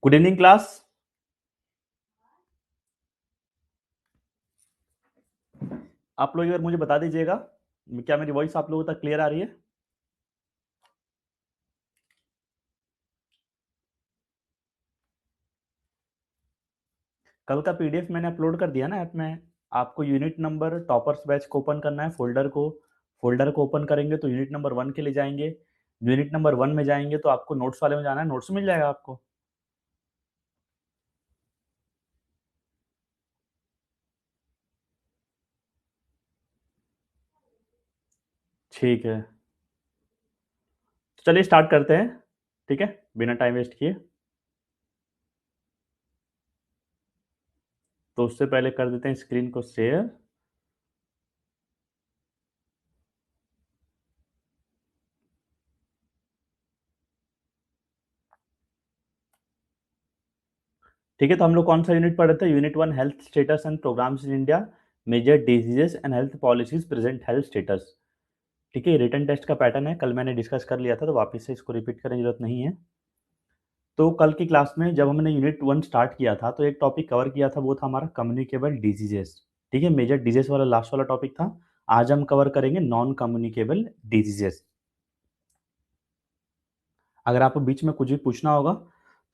Good evening class. आप लोग एक बार मुझे बता दीजिएगा, क्या मेरी वॉइस आप लोगों तक क्लियर आ रही है? कल का पीडीएफ मैंने अपलोड कर दिया ना ऐप में। आपको यूनिट नंबर टॉपर्स बैच को ओपन करना है, फोल्डर को ओपन करेंगे तो यूनिट नंबर 1 के लिए जाएंगे। यूनिट नंबर 1 में जाएंगे तो आपको नोट्स वाले में जाना है, नोट्स मिल जाएगा आपको। ठीक है, तो चलिए स्टार्ट करते हैं। ठीक है, बिना टाइम वेस्ट किए। तो उससे पहले कर देते हैं स्क्रीन को शेयर। ठीक है, तो हम लोग कौन सा यूनिट पढ़ रहे थे? Unit 1 health status and programs in India, major diseases and health policies present health status. ठीक है, रिटन टेस्ट का पैटर्न है, कल मैंने डिस्कस कर लिया था तो वापस से इसको रिपीट करने की जरूरत नहीं है। तो कल की क्लास में जब हमने यूनिट 1 स्टार्ट किया था तो एक टॉपिक कवर किया था, वो था हमारा कम्युनिकेबल डिजीजेस। ठीक है, मेजर डिजीज वाला लास्ट वाला टॉपिक था। आज हम कवर करेंगे नॉन कम्युनिकेबल डिजीजेस। अगर आपको बीच में कुछ भी पूछना होगा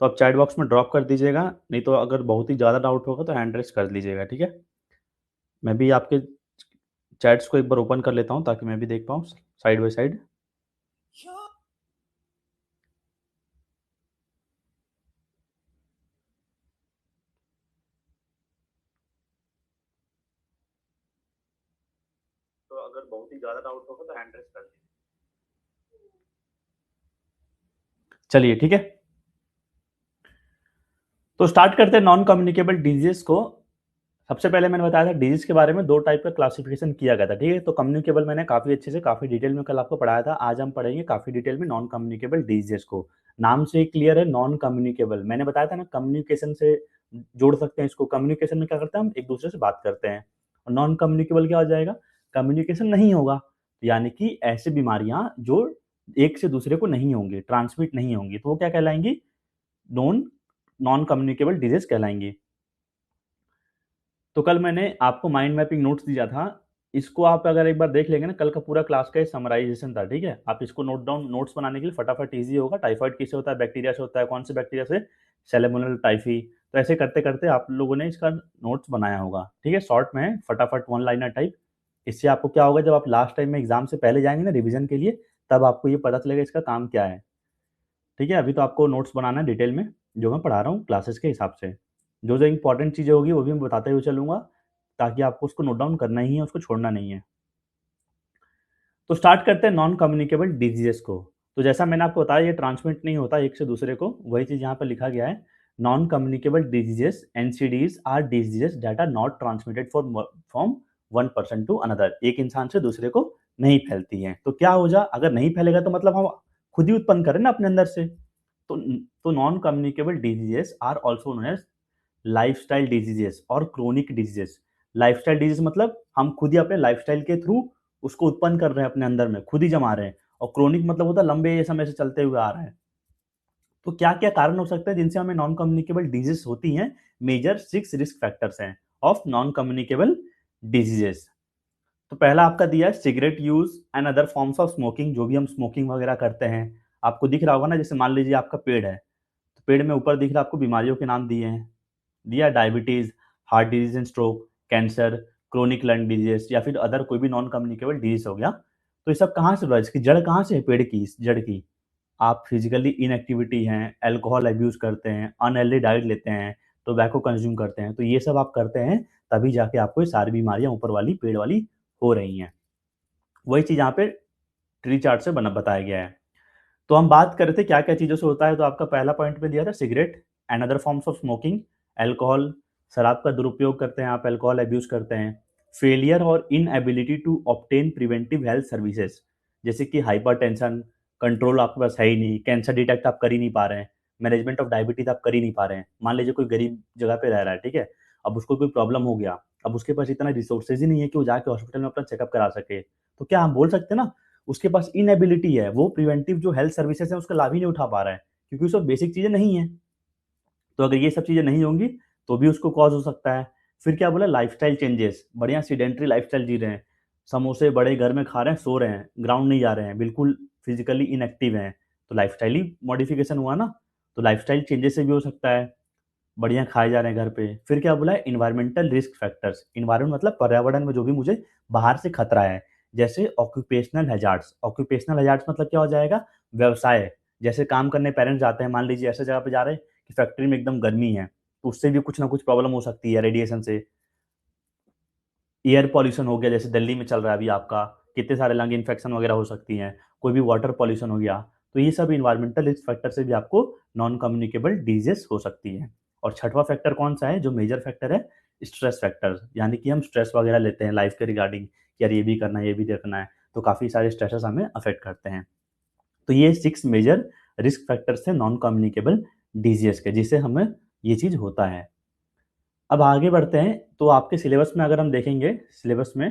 तो आप चैट बॉक्स में ड्रॉप कर दीजिएगा, नहीं तो अगर बहुत ही ज़्यादा डाउट होगा तो हैंड रेस कर लीजिएगा। ठीक है, मैं भी आपके चैट्स को एक बार ओपन कर लेता हूँ ताकि मैं भी देख पाऊँ साइड बाय साइड। तो अगर बहुत ही ज़्यादा डाउट होगा तो हैंड रेस कर लीजिए। चलिए ठीक है, तो स्टार्ट करते हैं नॉन कम्युनिकेबल डिजीज को। सबसे पहले मैंने बताया था डिजीज के बारे में, दो टाइप का क्लासिफिकेशन किया गया था। ठीक है, तो कम्युनिकेबल मैंने काफी अच्छे से काफी डिटेल में कल आपको पढ़ाया था। आज हम पढ़ेंगे काफी डिटेल में नॉन कम्युनिकेबल डिजीजेस को। नाम से ही क्लियर है, नॉन कम्युनिकेबल। मैंने बताया था ना, कम्युनिकेशन से जोड़ सकते हैं इसको। कम्युनिकेशन में क्या करते हैं, हम एक दूसरे से बात करते हैं। और नॉन कम्युनिकेबल क्या हो जाएगा? कम्युनिकेशन नहीं होगा, यानी कि ऐसी बीमारियां जो एक से दूसरे को नहीं होंगी, ट्रांसमिट नहीं होंगी, तो वो क्या कहलाएंगी? नॉन नॉन कम्युनिकेबल डिजीज कहलाएंगी। तो कल मैंने आपको माइंड मैपिंग नोट्स दिया था, इसको आप अगर एक बार देख लेंगे ना, कल का पूरा क्लास का समराइजेशन था। ठीक है, आप इसको नोट डाउन, नोट्स बनाने के लिए फटाफट इजी होगा। टाइफाइड किससे होता है? बैक्टीरिया से होता है। कौन से बैक्टीरिया से? Salmonella typhi. तो ऐसे करते करते आप लोगों ने इसका नोट्स बनाया होगा। ठीक है, शॉर्ट में है, फटाफट वन लाइनर टाइप। इससे आपको क्या होगा, जब आप लास्ट टाइम में एग्जाम से पहले जाएंगे ना रिवीजन के लिए, तब आपको ये पता चलेगा इसका काम क्या है। ठीक है, अभी तो आपको नोट्स बनाना है डिटेल में, जो मैं पढ़ा रहा हूँ क्लासेस के हिसाब से। जो जो इंपॉर्टेंट चीज़ें होगी वो भी मैं बताते हुए चलूँगा, ताकि आपको उसको नोट डाउन करना ही है, उसको छोड़ना नहीं है। तो स्टार्ट करते हैं नॉन कम्युनिकेबल डिजीजेस को। तो जैसा मैंने आपको बताया, ये ट्रांसमिट नहीं होता एक से दूसरे को, वही चीज़ यहाँ पर लिखा गया है। Non communicable diseases NCDs are diseases that are not transmitted from one person to another. एक इंसान से दूसरे को नहीं फैलती हैं। तो क्या हो जा, अगर नहीं फैलेगा तो मतलब हम खुद ही उत्पन्न करें ना अपने अंदर से। तो non communicable diseases are also known as lifestyle diseases और क्रोनिक डिजीजेस। लाइफस्टाइल डिजीज मतलब हम खुद ही अपने लाइफस्टाइल के थ्रू उसको उत्पन्न कर रहे हैं, अपने अंदर में खुद ही जमा रहे हैं। और क्रोनिक मतलब होता है लंबे समय से चलते हुए आ रहा है। तो क्या क्या कारण हो सकते हैं जिनसे हमें नॉन कम्युनिकेबल डिजीज होती हैं? मेजर 6 रिस्क फैक्टर्स हैं ऑफ नॉन कम्युनिकेबल डिजीजेस। तो पहला आपका दिया है cigarette use and other forms of smoking. जो भी हम स्मोकिंग वगैरह करते हैं, आपको दिख रहा होगा ना, जैसे मान लीजिए आपका पेड़ है, तो पेड़ में ऊपर दिख रहा है आपको बीमारियों के नाम दिए हैं। दिया diabetes, heart disease and stroke, cancer, chronic lung disease, या फिर अदर कोई भी नॉन कम्युनिकेबल डिजीज हो गया। तो ये सब कहाँ से हुआ? इसकी जड़ कहाँ से है? पेड़ की इस जड़ की। आप फिजिकली इनएक्टिविटी हैं, अल्कोहल अब्यूज करते हैं, अनहेल्दी डाइट लेते हैं, टोबैको कंज्यूम करते हैं, तो ये सब आप करते हैं, तभी जाके आपको ये सारी बीमारियां ऊपर वाली पेड़ वाली हो रही हैं। वही चीज यहाँ पे ट्री चार्ट से बना बताया गया है। तो हम बात कर रहे थे क्या क्या चीज़ों से होता है। तो आपका पहला पॉइंट में दिया था cigarette and other forms of smoking, alcohol, शराब का दुरुपयोग करते हैं आप, अल्कोहल अब्यूज करते हैं। फेलियर और inability to obtain preventive health services, जैसे कि हाइपरटेंशन कंट्रोल आपके पास है ही नहीं, कैंसर डिटेक्ट आप कर ही नहीं पा रहे हैं, मैनेजमेंट ऑफ डायबिटीज आप कर ही नहीं पा रहे हैं। मान लीजिए कोई गरीब जगह पे रह रहा है, ठीक है, अब उसको कोई प्रॉब्लम हो गया, अब उसके पास इतना रिसोर्सेज ही नहीं है कि वो जाके हॉस्पिटल में अपना चेकअप करा सके। तो क्या हम बोल सकते हैं ना, उसके पास इनएबिलिटी है, वो प्रिवेंटिव जो हेल्थ सर्विसेज है उसका लाभ ही नहीं उठा पा रहा है, क्योंकि उसको बेसिक चीजें नहीं है। तो अगर ये सब चीज़ें नहीं होंगी तो भी उसको कॉज हो सकता है। फिर क्या बोला, लाइफस्टाइल चेंजेस, बढ़िया सीडेंटरी लाइफस्टाइल जी रहे हैं, समोसे बड़े घर में खा रहे हैं, सो रहे हैं, ग्राउंड नहीं जा रहे हैं, बिल्कुल फिजिकली इनएक्टिव हैं, तो लाइफस्टाइल ही मॉडिफिकेशन हुआ ना। तो लाइफस्टाइल चेंजेस से भी हो सकता है, बढ़िया खाए जा रहे हैं घर पे। फिर क्या बोला है, इन्वायरमेंटल रिस्क फैक्टर्स, इन्वायरमेंट मतलब पर्यावरण में जो भी मुझे बाहर से खतरा है, जैसे ऑक्यूपेशनल हैजार्ड्स। ऑक्यूपेशनल हैजार्ड्स मतलब क्या हो जाएगा, व्यवसाय, जैसे काम करने पेरेंट्स जाते हैं, मान लीजिए ऐसे जगह पे जा रहे हैं कि फैक्ट्री में एकदम गर्मी है, तो उससे भी कुछ ना कुछ प्रॉब्लम हो सकती है रेडिएशन से। एयर पॉल्यूशन हो गया, जैसे दिल्ली में चल रहा है अभी आपका, कितने सारे लंग इन्फेक्शन वगैरह हो सकती हैं। कोई भी वाटर पॉल्यूशन हो गया, तो ये सब इन्वायरमेंटल रिस्क फैक्टर से भी आपको नॉन कम्युनिकेबल डिजीज हो सकती है। और छठवां फैक्टर कौन सा है जो मेजर फैक्टर है, स्ट्रेस फैक्टर, यानी कि हम स्ट्रेस वगैरह लेते हैं लाइफ के रिगार्डिंग, यार ये भी करना है, ये भी देखना है, तो काफ़ी सारे स्ट्रेसेस हमें अफेक्ट करते हैं। तो ये 6 मेजर रिस्क फैक्टर्स हैं नॉन कम्युनिकेबल डिजीज के, जिससे हमें ये चीज़ होता है। अब आगे बढ़ते हैं, तो आपके सिलेबस में अगर हम देखेंगे, सिलेबस में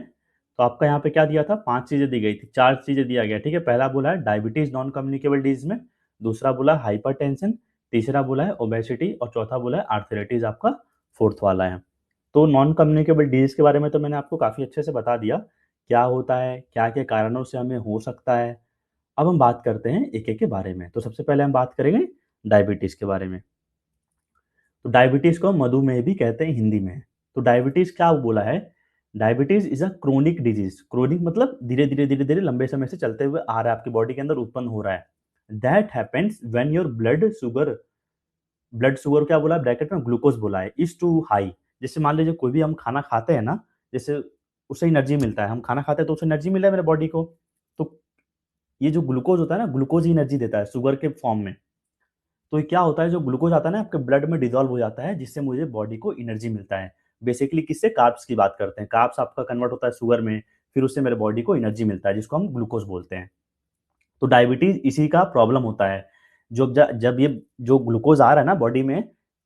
तो आपका यहाँ पे क्या दिया था, 5 चीज़ें दी गई थी, 4 चीज़ें दिया गया, ठीक है। पहला बोला है डायबिटीज़ नॉन कम्युनिकेबल डिजीज़ में, दूसरा बोला है हाइपरटेंशन, तीसरा बोला है ओबेसिटी और चौथा बोला है आर्थराइटिस आपका 4th वाला है। तो नॉन कम्युनिकेबल डिजीज़ के बारे में तो मैंने आपको काफ़ी अच्छे से बता दिया, क्या होता है, क्या-क्या कारणों से हमें हो सकता है। अब हम बात करते हैं एक-एक के बारे में। तो सबसे पहले हम बात करेंगे डायबिटीज़ के बारे में। तो डायबिटीज को हम मधुमेह भी कहते हैं हिंदी में। तो डायबिटीज क्या बोला है, diabetes is a chronic disease, chronic मतलब धीरे धीरे लंबे समय से चलते हुए आ रहा है, आपकी बॉडी के अंदर उत्पन्न हो रहा है। That happens when your blood sugar क्या बोला है, ब्रैकेट में ग्लूकोज बोला है, इज टू हाई। जैसे मान लीजिए कोई भी हम खाना खाते हैं ना, जैसे उससे एनर्जी मिलता है, हम खाना खाते हैं तो उससे एनर्जी मिला है मेरे बॉडी को। तो ये जो ग्लूकोज होता है ना, ग्लूकोज ही एनर्जी देता है शुगर के फॉर्म में। तो ये क्या होता है, जो ग्लूकोज आता है ना आपके ब्लड में डिसॉल्व हो जाता है, जिससे मुझे बॉडी को एनर्जी मिलता है। बेसिकली किससे, कार्ब्स की बात करते हैं, कार्ब्स आपका कन्वर्ट होता है शुगर में, फिर उससे मेरे बॉडी को एनर्जी मिलता है, जिसको हम ग्लूकोज बोलते हैं। तो डायबिटीज इसी का प्रॉब्लम होता है। जब ये जो ग्लूकोज आ रहा है ना बॉडी में,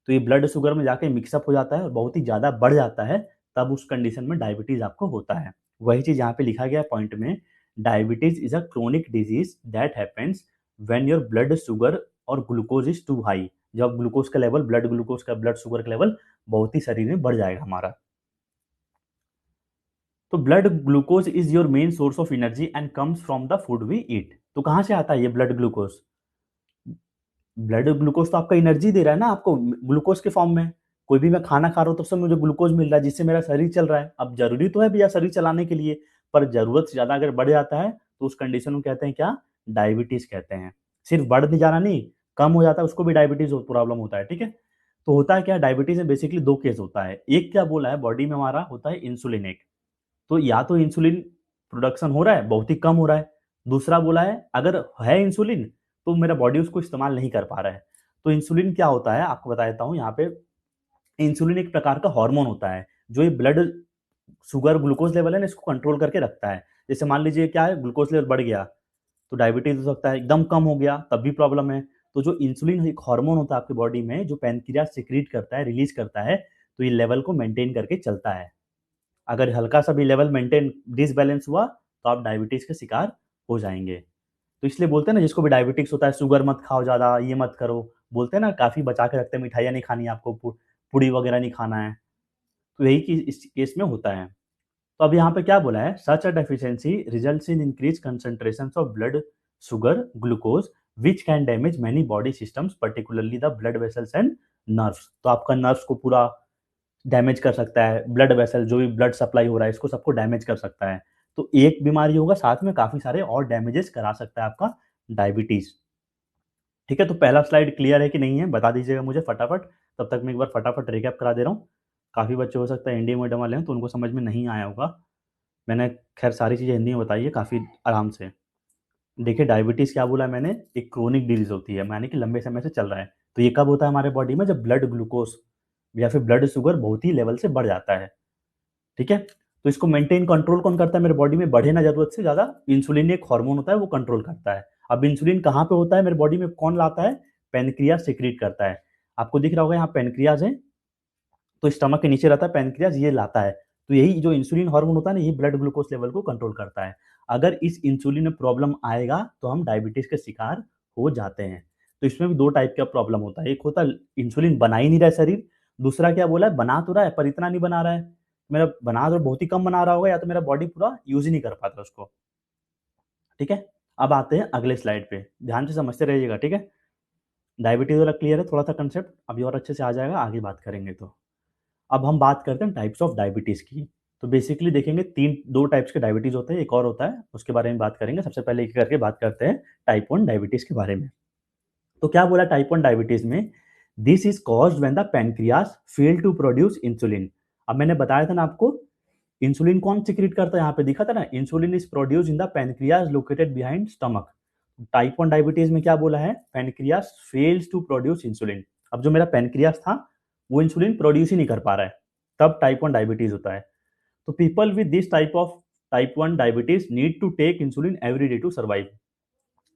तो ये ब्लड शुगर में जाके मिक्सअप हो जाता है और बहुत ही ज़्यादा बढ़ जाता है, तब उस कंडीशन में डायबिटीज आपको होता है। वही चीज़ यहाँ पे लिखा गया पॉइंट में, diabetes is a chronic disease that happens when your blood sugar और ग्लूकोज इज टू हाई। जब ग्लूकोज का लेवल, ब्लड ग्लूकोज का, ब्लड शुगर का लेवल बहुत ही शरीर में बढ़ जाएगा हमारा। तो blood glucose is your main source of energy and comes from the food we eat. तो कहाँ से आता है ये ब्लड ग्लूकोज, ब्लड ग्लूकोज तो आपका एनर्जी दे रहा है ना आपको, ग्लूकोज के फॉर्म में। कोई भी मैं खाना खा रहा हूँ तो उससे मुझे ग्लूकोज मिल रहा है, जिससे मेरा शरीर चल रहा है। अब जरूरी तो है भैया शरीर चलाने के लिए, पर जरूरत से ज्यादा अगर बढ़ जाता है तो उस कंडीशन को कहते हैं क्या, डायबिटीज कहते हैं। सिर्फ बढ़ नहीं जाना नहीं, कम हो जाता है उसको भी डायबिटीज प्रॉब्लम होता है, ठीक है। तो होता है क्या, डायबिटीज में बेसिकली 2 केस होता है। एक क्या बोला है, बॉडी में हमारा होता है इंसुलिन एक, तो या तो इंसुलिन प्रोडक्शन हो रहा है, बहुत ही कम हो रहा है। दूसरा बोला है अगर है इंसुलिन तो मेरा बॉडी उसको इस्तेमाल नहीं कर पा रहा है। तो इंसुलिन क्या होता है आपको बता देता हूँ यहाँ पे। इंसुलिन एक प्रकार का हार्मोन होता है, जो ये ब्लड शुगर ग्लूकोज लेवल है ना, इसको कंट्रोल करके रखता है। जैसे मान लीजिए क्या है, ग्लूकोज लेवल बढ़ गया तो डायबिटीज हो सकता है, एकदम कम हो गया तब भी प्रॉब्लम है। तो जो इंसुलिन एक हार्मोन होता है आपकी बॉडी में, जो पैनक्रियास सिक्रीट करता है, रिलीज करता है, तो ये लेवल को मेंटेन करके चलता है। अगर हल्का सा भी लेवल मेंटेन डिसबैलेंस हुआ तो आप डायबिटीज के शिकार हो जाएंगे। तो इसलिए बोलते हैं ना, जिसको भी डायबिटिक्स होता है, शुगर मत खाओ ज़्यादा, ये मत करो। बोलते हैं ना, काफ़ी बचा के रखते हैं, मिठाइयाँ नहीं खानी है आपको, पूड़ी वगैरह नहीं खाना है। तो यही चीज़ इस केस में होता है। तो अब यहाँ पे क्या बोला है, such a deficiency results in increase concentrations of blood sugar glucose which can damage many body systems particularly the blood vessels and nerves. तो आपका नर्व्स को पूरा डैमेज कर सकता है, ब्लड वेसल जो भी ब्लड सप्लाई हो रहा है इसको सबको डैमेज कर सकता है। तो एक बीमारी होगा, साथ में काफ़ी सारे और डैमेजेस करा सकता है आपका डायबिटीज़। ठीक है, तो पहला स्लाइड क्लियर है कि नहीं है, बता दीजिएगा मुझे फटाफट। तब तक मैं एक बार फटाफट रिकैप करा दे रहा हूँ। काफ़ी बच्चे हो सकता है इंडियन मीडियम वाले हैं तो उनको समझ में नहीं आया होगा। मैंने खैर सारी चीज़ें हिंदी में बताई है काफ़ी आराम से। देखिए डायबिटीज़ क्या बोला है मैंने, एक क्रोनिक डिजीज़ होती है, यानी कि लंबे समय से चल रहा है। तो ये कब होता है हमारे बॉडी में, जब ब्लड ग्लूकोज या फिर ब्लड शुगर बहुत ही लेवल से बढ़ जाता है। ठीक है, तो इसको मेंटेन कंट्रोल कौन करता है मेरे बॉडी में, बढ़े ना जरूरत से ज्यादा, इंसुलिन एक हार्मोन होता है वो कंट्रोल करता है। अब इंसुलिन कहाँ पे होता है मेरे बॉडी में, कौन लाता है, पेनक्रियाज सिक्रीट करता है। आपको दिख रहा होगा यहाँ पेनक्रियाज है, तो स्टमक के नीचे रहता है पेनक्रियाज, ये लाता है। तो यही जो इंसुलिन हार्मोन होता है ना, ये ब्लड ग्लूकोज लेवल को कंट्रोल करता है। अगर इस इंसुलिन में प्रॉब्लम आएगा तो हम डायबिटीज के शिकार हो जाते हैं। तो इसमें भी 2 टाइप का प्रॉब्लम होता है। एक होता है इंसुलिन बना ही नहीं रहा है शरीर, दूसरा क्या बोला है बना तो रहा है पर इतना नहीं बना रहा है। मेरा बना तो बहुत ही कम बना रहा होगा या तो मेरा बॉडी पूरा यूज़ ही नहीं कर पाता उसको। ठीक है? अब आते हैं अगले स्लाइड पे, ध्यान से समझते रहिएगा, ठीक है? डायबिटीज़ वाला क्लियर है थोड़ा-सा कांसेप्ट, अभी और अच्छे से आ जाएगा, आगे बात करेंगे तो। अब हम बात करते हैं टाइप्स ऑफ डायबिटीज़ की। तो बेसिकली देखेंगे 2 टाइप्स के डायबिटीज़ होते हैं, एक और होता है, उसके बारे में बात करेंगे। सबसे पहले एक-एक करके बात करते हैं टाइप 1 डायबिटीज़ के बारे में। तो क्या बोला टाइप 1 डायबिटीज़ में, this is caused when the pancreas fail to produce insulin. अब मैंने बताया था ना आपको, इंसुलिन कौन सिक्रीट करता है, यहाँ पे दिखा था ना, insulin is produced in the pancreas located behind stomach. Type 1 diabetes में क्या बोला है, pancreas fails to produce insulin. अब जो मेरा पैनक्रियाज़ था, वो इंसुलिन प्रोड्यूस ही नहीं कर पा रहा है, तब टाइप 1 डायबिटीज़ होता है। तो people with this type 1 diabetes need to take insulin every day to survive.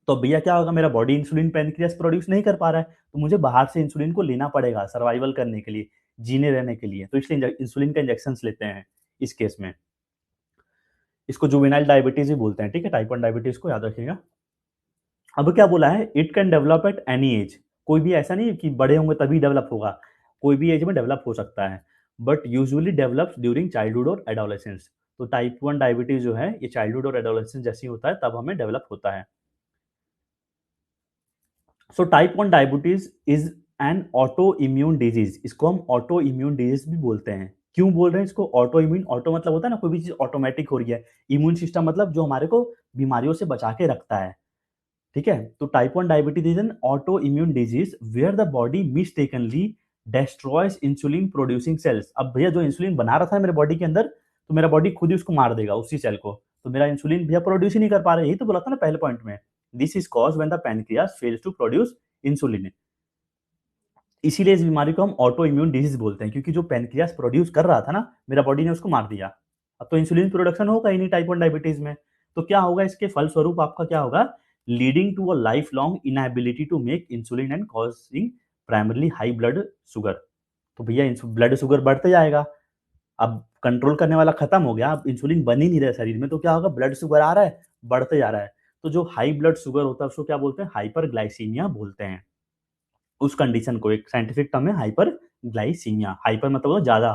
तो भैया क्या होगा, मेरा बॉडी इंसुलिन पैनक्रियास प्रोड्यूस नहीं कर पा रहा है, तो मुझे बाहर से इंसुलिन को लेना पड़ेगा सर्वाइवल करने के लिए, जीने रहने के लिए। तो इसलिए इंसुलिन का इंजेक्शंस लेते हैं इस केस में। इसको जुवेनाइल डायबिटीज भी बोलते हैं, ठीक है? टाइप 1 डायबिटीज को याद रखिएगा। अब क्या बोला है, it can develop at any as. कोई भी ऐसा नहीं है कि बड़े होंगे तभी डेवलप होगा, कोई भी एज में डेवलप हो सकता है, but usually develops during childhood और एडोलेसेंस। तो टाइप 1 डायबिटीज जो है ये चाइल्डहुड और एडोलेसेंस जैसी होता है, तब हमें डेवलप होता है। So type 1 diabetes is an autoimmune disease. इसको हम ऑटो इम्यून डिजीज भी बोलते हैं। क्यों बोल रहे हैं इसको ऑटो इम्यून? ऑटो मतलब होता है ना, कोई भी चीज ऑटोमेटिक हो रही है। इम्यून सिस्टम मतलब जो हमारे को बीमारियों से बचा के रखता है, ठीक है? तो type 1 diabetes is an autoimmune disease where the body mistakenly destroys insulin producing cells. अब भैया जो इंसुलिन बना रहा था मेरे बॉडी के अंदर, तो मेरा बॉडी खुद ही उसको मार देगा उसी सेल को। तो मेरा इंसुलिन भैया प्रोड्यूस ही नहीं कर पा रहा है, यही तो बोला था ना पहले पॉइंट में। This is cause when the pancreas fails to produce insulin. इसीलिए इस बीमारी को हम ऑटो इम्यून डिजीज बोलते हैं, क्योंकि जो पैनक्रियास प्रोड्यूस कर रहा था ना, मेरा बॉडी ने उसको मार दिया। अब तो इंसुलिन प्रोडक्शन होगा ही नहीं टाइप 1 डायबिटीज में। तो क्या होगा, इसके फलस्वरूप आपका क्या होगा, leading to a lifelong inability to make insulin and causing primarily high blood sugar. तो भैया ब्लड शुगर बढ़ते जाएगा। अब कंट्रोल करने वाला खत्म हो गया, अब इंसुलिन बन ही नहीं रहा शरीर में, तो क्या होगा, ब्लड शुगर आ रहा है, बढ़ते जा रहा है। तो जो हाई ब्लड शुगर होता है उसको क्या बोलते हैं, हाइपरग्लाइसीमिया बोलते हैं। उस कंडीशन को एक साइंटिफिक टर्म है हाइपरग्लाइसीमिया। हाइपर मतलब होता है ज्यादा,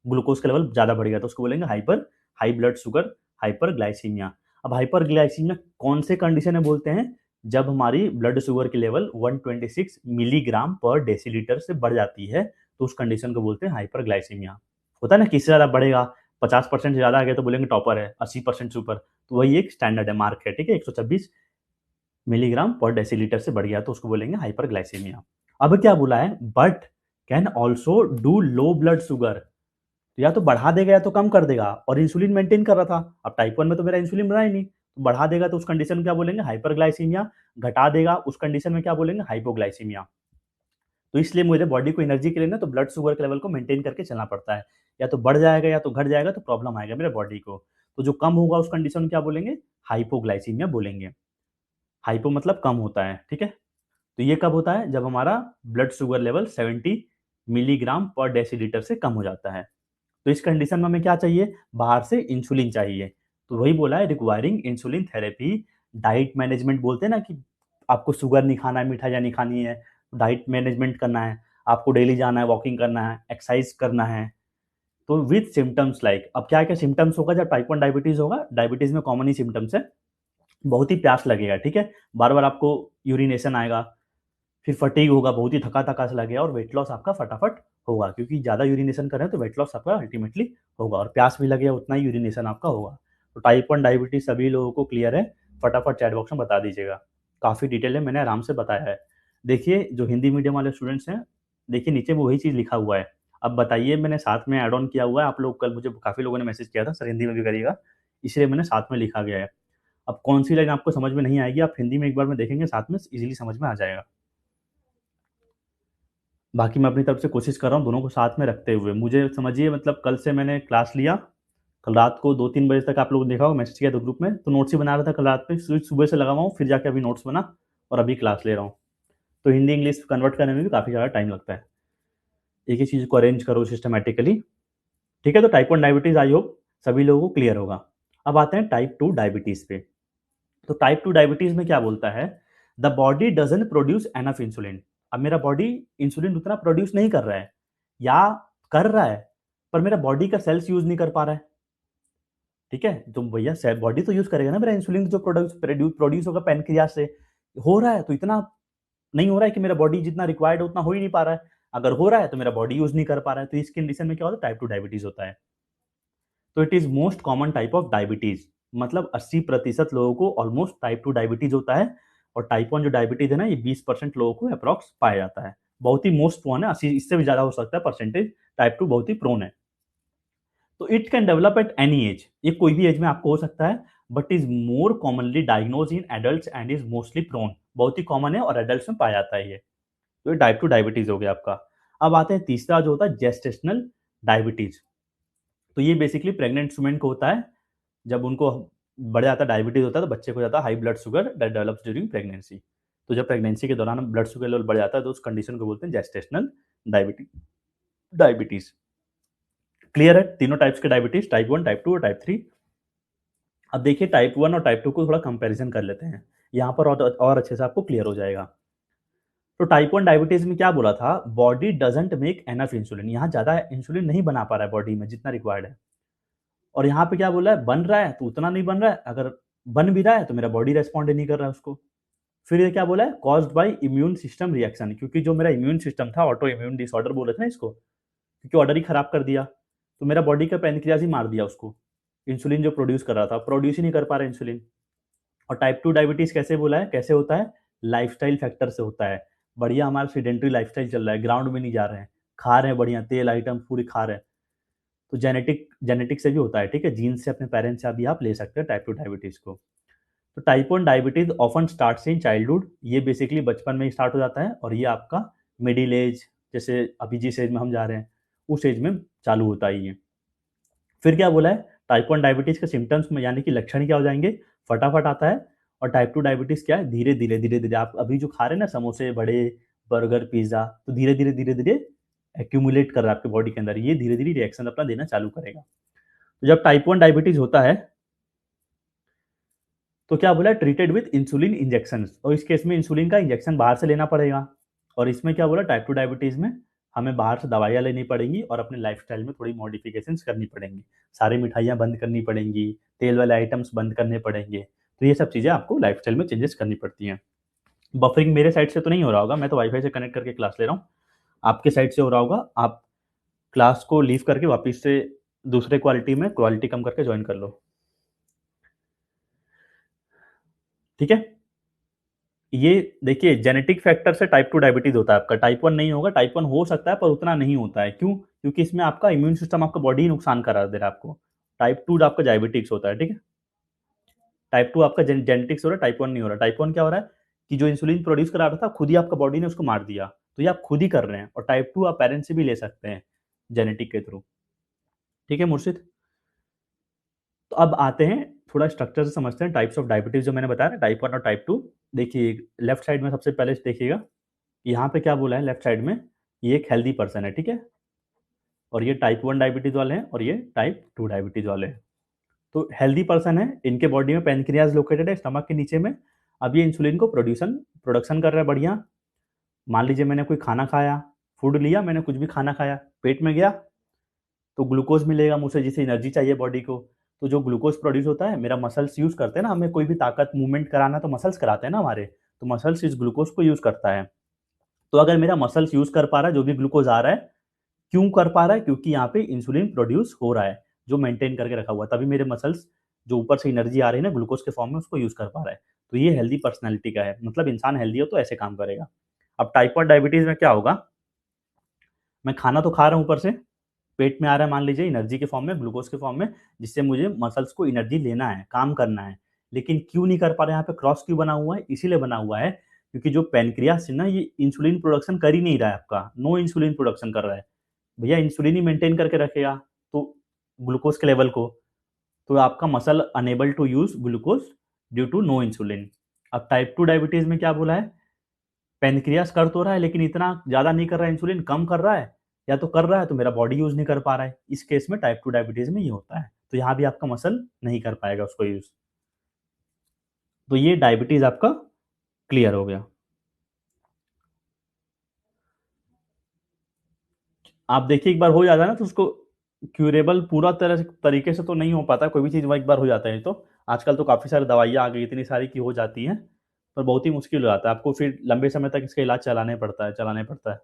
ग्लूकोज का लेवल ज्यादा बढ़ गया तो उसको बोलेंगे hyper, high blood sugar, hyperglycaemia. अब हाइपरग्लाइसीमिया कौन से कंडीशन में बोलते हैं, जब हमारी ब्लड शुगर की लेवल 126 मिलीग्राम पर डेसीलीटर से बढ़ जाती है, तो उस कंडीशन को बोलते हैं हाइपरग्लाइसीमिया। होता है ना, किससे ज्यादा बढ़ेगा, 50% से ज्यादा आ गया तो बोलेंगे टॉपर है, 80% से ऊपर, तो वही एक स्टैंडर्ड है, मार्क है, ठीक है? 126 मिलीग्राम पर डेसीलीटर से बढ़ गया तो उसको बोलेंगे हाइपरग्लाइसीमिया। अब क्या बोला है, but can also do low blood sugar. तो या तो बढ़ा देगा या तो कम कर देगा, और इंसुलिन मेंटेन कर रहा था। अब टाइप 1 में तो मेरा इंसुलिन बना ही नहीं, तो बढ़ा देगा तो उस कंडीशन में क्या बोलेंगे, हाइपरग्लाइसीमिया। घटा देगा उस कंडीशन में क्या बोलेंगे, हाइपोग्लाइसीमिया। तो इसलिए मुझे बॉडी को एनर्जी के लिए ना तो ब्लड शुगर के लेवल को मेंटेन करके चलना पड़ता है। या तो बढ़ जाएगा या तो घट जाएगा, तो प्रॉब्लम आएगा मेरे बॉडी को। तो जो कम होगा उस कंडीशन में क्या बोलेंगे, हाइपोग्लाइसीमिया बोलेंगे। हाइपो मतलब कम होता है, ठीक है? तो ये कब होता है, जब हमारा ब्लड शुगर लेवल 70 मिलीग्राम पर डेसीलीटर से कम हो जाता है। तो इस कंडीशन में हमें क्या चाहिए, बाहर से इंसुलिन चाहिए। तो वही बोला है, requiring insulin therapy. Diet management बोलते हैं ना कि आपको शुगर नहीं खाना है, मिठाइयाँ नहीं खानी है, डाइट मैनेजमेंट करना है, आपको डेली जाना है, वॉकिंग करना है, एक्सरसाइज करना है। तो विथ सिम्टम्स लाइक, अब क्या क्या सिम्टम्स होगा जब टाइप 1 डायबिटीज होगा, डायबिटीज में कॉमन ही सिम्टम्स है, बहुत ही प्यास लगेगा, ठीक है? बार बार आपको यूरिनेशन आएगा, फिर फटीग होगा, बहुत ही थका-थका सा लगेगा, और वेट लॉस आपका फटाफट होगा, क्योंकि ज़्यादा यूरिनेशन कर रहे हैं तो वेट लॉस आपका अल्टीमेटली होगा, और प्यास भी लगेगा उतना ही यूरिनेशन आपका होगा। तो टाइप 1 डायबिटीज़ सभी लोगों को क्लियर है? फटाफट चैट बॉक्स में बता दीजिएगा। काफ़ी डिटेल में मैंने आराम से बताया है। देखिए जो हिंदी मीडियम वाले स्टूडेंट्स हैं, देखिए नीचे में वही चीज़ लिखा हुआ है। अब बताइए, मैंने साथ में ऐड ऑन किया हुआ है, आप लोग कल मुझे काफ़ी लोगों ने मैसेज किया था, सर हिंदी में भी करिएगा, इसलिए मैंने साथ में लिखा गया है। अब कौन-सी लाइन आपको समझ में नहीं आएगी, आप हिंदी में एक बार में देखेंगे साथ में, ईज़िली समझ में आ जाएगा। बाकी मैं अपनी तरफ से कोशिश कर रहा हूँ दोनों को साथ में रखते हुए। मुझे समझिए मतलब कल से मैंने क्लास लिया, कल रात को 2-3 बजे तक आप लोगों ने देखा होगा, मैसेज किया था ग्रुप में, तो नोट्स ही बना रहा था कल रात में, सुबह से लगा हुआ हूँ, फिर जाके अभी नोट्स बना और अभी क्लास ले रहा हूँ। तो हिंदी इंग्लिश कन्वर्ट करने में भी काफ़ी ज़्यादा टाइम लगता है। एक ही चीज़ को अरेंज करो सिस्टमैटिकली, ठीक है? तो टाइप 1 डायबिटीज़ आई होप सभी लोगों को क्लियर होगा। अब आते हैं टाइप 2 डायबिटीज़ पे। तो टाइप 2 डायबिटीज़ में क्या बोलता है, the body doesn't produce enough insulin. अब मेरा बॉडी इंसुलिन उतना प्रोड्यूस नहीं कर रहा है, या कर रहा है पर मेरा बॉडी का सेल्स यूज नहीं कर पा रहा है। ठीक है, तो भैया सेल बॉडी तो यूज करेगा ना मेरा इंसुलिन, जो प्रोड्यूस होगा पैनक्रियास से। हो रहा है तो इतना नहीं हो रहा है कि मेरा बॉडी जितना रिक्वायर्ड है उतना हो ही नहीं पा रहा है। अगर हो रहा है तो मेरा बॉडी यूज नहीं कर पा रहा है, तो इस कंडीशन में क्या होता है, टाइप 2 डायबिटीज होता है। तो it is most common type of diabetes, मतलब 80% लोगों को ऑलमोस्ट टाइप 2 डायबिटीज होता है। और टाइप 1 जो डायबिटीज है ना, ये 20% लोगों को अप्रॉक्स पाया जाता है। बहुत ही मोस्ट प्रोन है, 80 इससे भी ज्यादा हो सकता है परसेंटेज, टाइप 2 बहुत ही प्रोन है। तो it can develop at any age, ये कोई भी एज में आपको हो सकता है, but is more commonly diagnose in adult and is mostly prone, बहुत ही कॉमन है और एडल्ट में पाया जाता है ये। तो ये टाइप 2 डायबिटीज हो गया आपका। अब आते हैं तीसरा जो होता है जेस्टेशनल डायबिटीज। तो ये बेसिकली प्रेग्नेंट वुमेन को होता है, जब उनको बढ़ जाता है डायबिटीज होता है, तो बच्चे को जाता है high blood sugar that develops during pregnancy. तो जब प्रेगनेंसी के दौरान ब्लड शुगर लेवल बढ़ जाता है तो उस कंडीशन को बोलते हैं जेस्टेशनल डायबिटीज। डायबिटीज क्लियर है, तीनों टाइप्स के डायबिटीज, टाइप 1, टाइप 2 और टाइप 3। अब देखिए टाइप 1 और टाइप 2 को थोड़ा कंपैरिजन कर लेते हैं, यहाँ पर और अच्छे से आपको क्लियर हो जाएगा। तो टाइप 1 डायबिटीज में क्या बोला था, body doesn't make enough insulin, यहाँ ज्यादा इंसुलिन नहीं बना पा रहा है बॉडी में जितना रिक्वायर्ड है। और यहाँ पे क्या बोला है, बन रहा है तो उतना नहीं बन रहा है, अगर बन भी रहा है तो मेरा बॉडी रेस्पॉन्ड नहीं कर रहा है उसको। फिर ये क्या बोला है, caused by immune system reaction, क्योंकि जो मेरा इम्यून सिस्टम था, ऑटो इम्यून डिसऑर्डर बोले थे ना इसको, क्योंकि ऑर्डर ही खराब कर दिया, तो मेरा बॉडी का पैनक्रियाज ही मार दिया उसको। इंसुलिन जो प्रोड्यूस कर रहा था प्रोड्यूस ही नहीं कर पा रहा इंसुलिन। और टाइप 2 डायबिटीज कैसे बोला है, कैसे होता है, लाइफस्टाइल फैक्टर से होता है। बढ़िया हमारा सीडेंटरी लाइफस्टाइल चल रहा है, ग्राउंड में नहीं जा रहे हैं, खा रहे हैं बढ़िया तेल आइटम पूरी खा रहे हैं, तो जेनेटिक से भी होता है। ठीक है, जीन से अपने पेरेंट्स से अभी आप ले सकते हैं टाइप 2 डायबिटीज को। तो type 1 diabetes often starts in childhood, ये बेसिकली बचपन में ही स्टार्ट हो जाता है, और ये आपका मिडिल एज, जैसे अभी जिस एज में हम जा रहे हैं उस एज में चालू होता है ये। फिर क्या बोला है, टाइप 1 डायबिटीज के सिम्टम्स में यानी कि लक्षण क्या हो जाएंगे, फटाफट आता है। और टाइप 2 डायबिटीज क्या है, धीरे धीरे धीरे धीरे, आप अभी जो खा रहे हैं ना समोसे बड़े बर्गर पिज्जा, तो धीरे धीरे धीरे धीरे एक्यूमुलेट कर रहा है आपके बॉडी के अंदर, ये धीरे धीरे रिएक्शन अपना देना चालू करेगा। तो जब टाइप 1 डायबिटीज होता है तो क्या बोला, ट्रीटेड विथ इंसुलिन इंजेक्शन, और इस केस में इंसुलिन का इंजेक्शन बाहर से लेना पड़ेगा। और इसमें क्या बोला, टाइप 2 डायबिटीज में हमें बाहर से दवाइयाँ लेनी पड़ेंगी और अपने लाइफस्टाइल में थोड़ी मॉडिफिकेशन करनी पड़ेंगी, सारी मिठाइयाँ बंद करनी पड़ेंगी, तेल वाले आइटम्स बंद करने पड़ेंगे। तो ये सब चीज़ें आपको लाइफस्टाइल में चेंजेस करनी पड़ती हैं। बफरिंग मेरे साइड से तो नहीं हो रहा होगा, मैं तो वाईफाई से कनेक्ट करके क्लास ले रहा हूँ, आपके साइड से हो रहा होगा। आप क्लास को लीव करके वापस से दूसरे क्वालिटी में क्वालिटी कम करके ज्वाइन कर लो, ठीक है। ये देखिए जेनेटिक फैक्टर से टाइप 2 डायबिटीज होता है आपका, टाइप 1 नहीं होगा, टाइप 1 हो सकता है पर उतना नहीं होता है। क्यों, क्योंकि इसमें आपका इम्यून सिस्टम आपका बॉडी नुकसान करा दे रहा है आपको। टाइप 2 आपका डायबिटिक्स होता है, ठीक है। टाइप 2 आपका जेनेटिक्स हो रहा है, टाइप 1 नहीं हो रहा। टाइप 1 क्या हो रहा है कि जो इंसुलिन प्रोड्यूस करा रहा था खुद ही आपका बॉडी ने उसको मार दिया, तो ये आप खुद ही कर रहे हैं। और टाइप 2 आप पेरेंट्स से भी ले सकते हैं जेनेटिक के थ्रू, ठीक है मुर्शिद। तो अब आते हैं थोड़ा स्ट्रक्चर से समझते हैं टाइप्स ऑफ डायबिटीज जो मैंने बताया ना, टाइप 1 और टाइप 2। देखिए लेफ्ट साइड में सबसे पहले देखिएगा, यहाँ पे क्या बोला है लेफ्ट साइड में, ये एक हेल्दी पर्सन है, ठीक है। और ये टाइप 1 डायबिटीज वाले हैं और ये टाइप 2 डायबिटीज वाले हैं। तो हेल्दी पर्सन है, इनके बॉडी में पेनक्रियाज लोकेटेड है स्टमक के नीचे में। अब ये इंसुलिन को प्रोडक्शन कर रहा है बढ़िया। मान लीजिए मैंने कोई खाना खाया, फूड लिया, मैंने कुछ भी खाना खाया, पेट में गया तो ग्लूकोज मिलेगा मुझे, जिसे एनर्जी चाहिए बॉडी को। तो जो ग्लूकोज प्रोड्यूस होता है, मेरा मसल्स यूज करते हैं ना, हमें कोई भी ताकत मूवमेंट कराना तो मसल्स कराते हैं ना हमारे, तो मसल्स इस ग्लूकोज को यूज करता है। तो अगर मेरा मसल्स यूज कर पा रहा है जो भी ग्लूकोज आ रहा है, क्यों कर पा रहा है, क्योंकि यहाँ पे इंसुलिन प्रोड्यूस हो रहा है जो मेंटेन करके रखा हुआ है, तभी मेरे मसल्स जो ऊपर से एनर्जी आ रही है ना ग्लूकोज के फॉर्म में, उसको यूज कर पा रहा है। तो ये हेल्दी पर्सनैलिटी का है, मतलब इंसान हेल्दी हो तो ऐसे काम करेगा। अब टाइप 1 डायबिटीज में क्या होगा, मैं खाना तो खा रहा हूँ, ऊपर से पेट में आ रहा है मान लीजिए एनर्जी के फॉर्म में, ग्लूकोज के फॉर्म में, जिससे मुझे मसल्स को एनर्जी लेना है, काम करना है। लेकिन क्यों नहीं कर पा रहे, यहाँ पे क्रॉस क्यों बना हुआ है, इसीलिए बना हुआ है क्योंकि जो पेनक्रियास है ना, ये इंसुलिन प्रोडक्शन कर ही नहीं रहा है आपका, नो इंसुलिन प्रोडक्शन कर रहा है। भैया इंसुलिन ही मेंटेन करके रखेगा तो ग्लूकोज के लेवल को, तो आपका muscle unable to use glucose due to no insulin. अब टाइप 2 डायबिटीज में क्या बोला है, पेनक्रियास कर तो रहा है लेकिन इतना ज्यादा नहीं कर रहा है, इंसुलिन कम कर रहा है, या तो कर रहा है तो मेरा बॉडी यूज नहीं कर पा रहा है। इस केस में टाइप 2 डायबिटीज में ये होता है, तो यहाँ भी आपका मसल नहीं कर पाएगा उसको यूज। तो ये डायबिटीज आपका क्लियर हो गया। आप देखिए एक बार हो जाता है ना तो उसको क्यूरेबल पूरा तरह से तरीके से तो नहीं हो पाता, कोई भी चीज़ एक बार हो जाता है तो आजकल तो काफ़ी सारी दवाइयाँ आ गई इतनी सारी की हो जाती हैं, पर बहुत ही मुश्किल हो जाता है, आपको फिर लंबे समय तक इसका इलाज चलाने पड़ता है।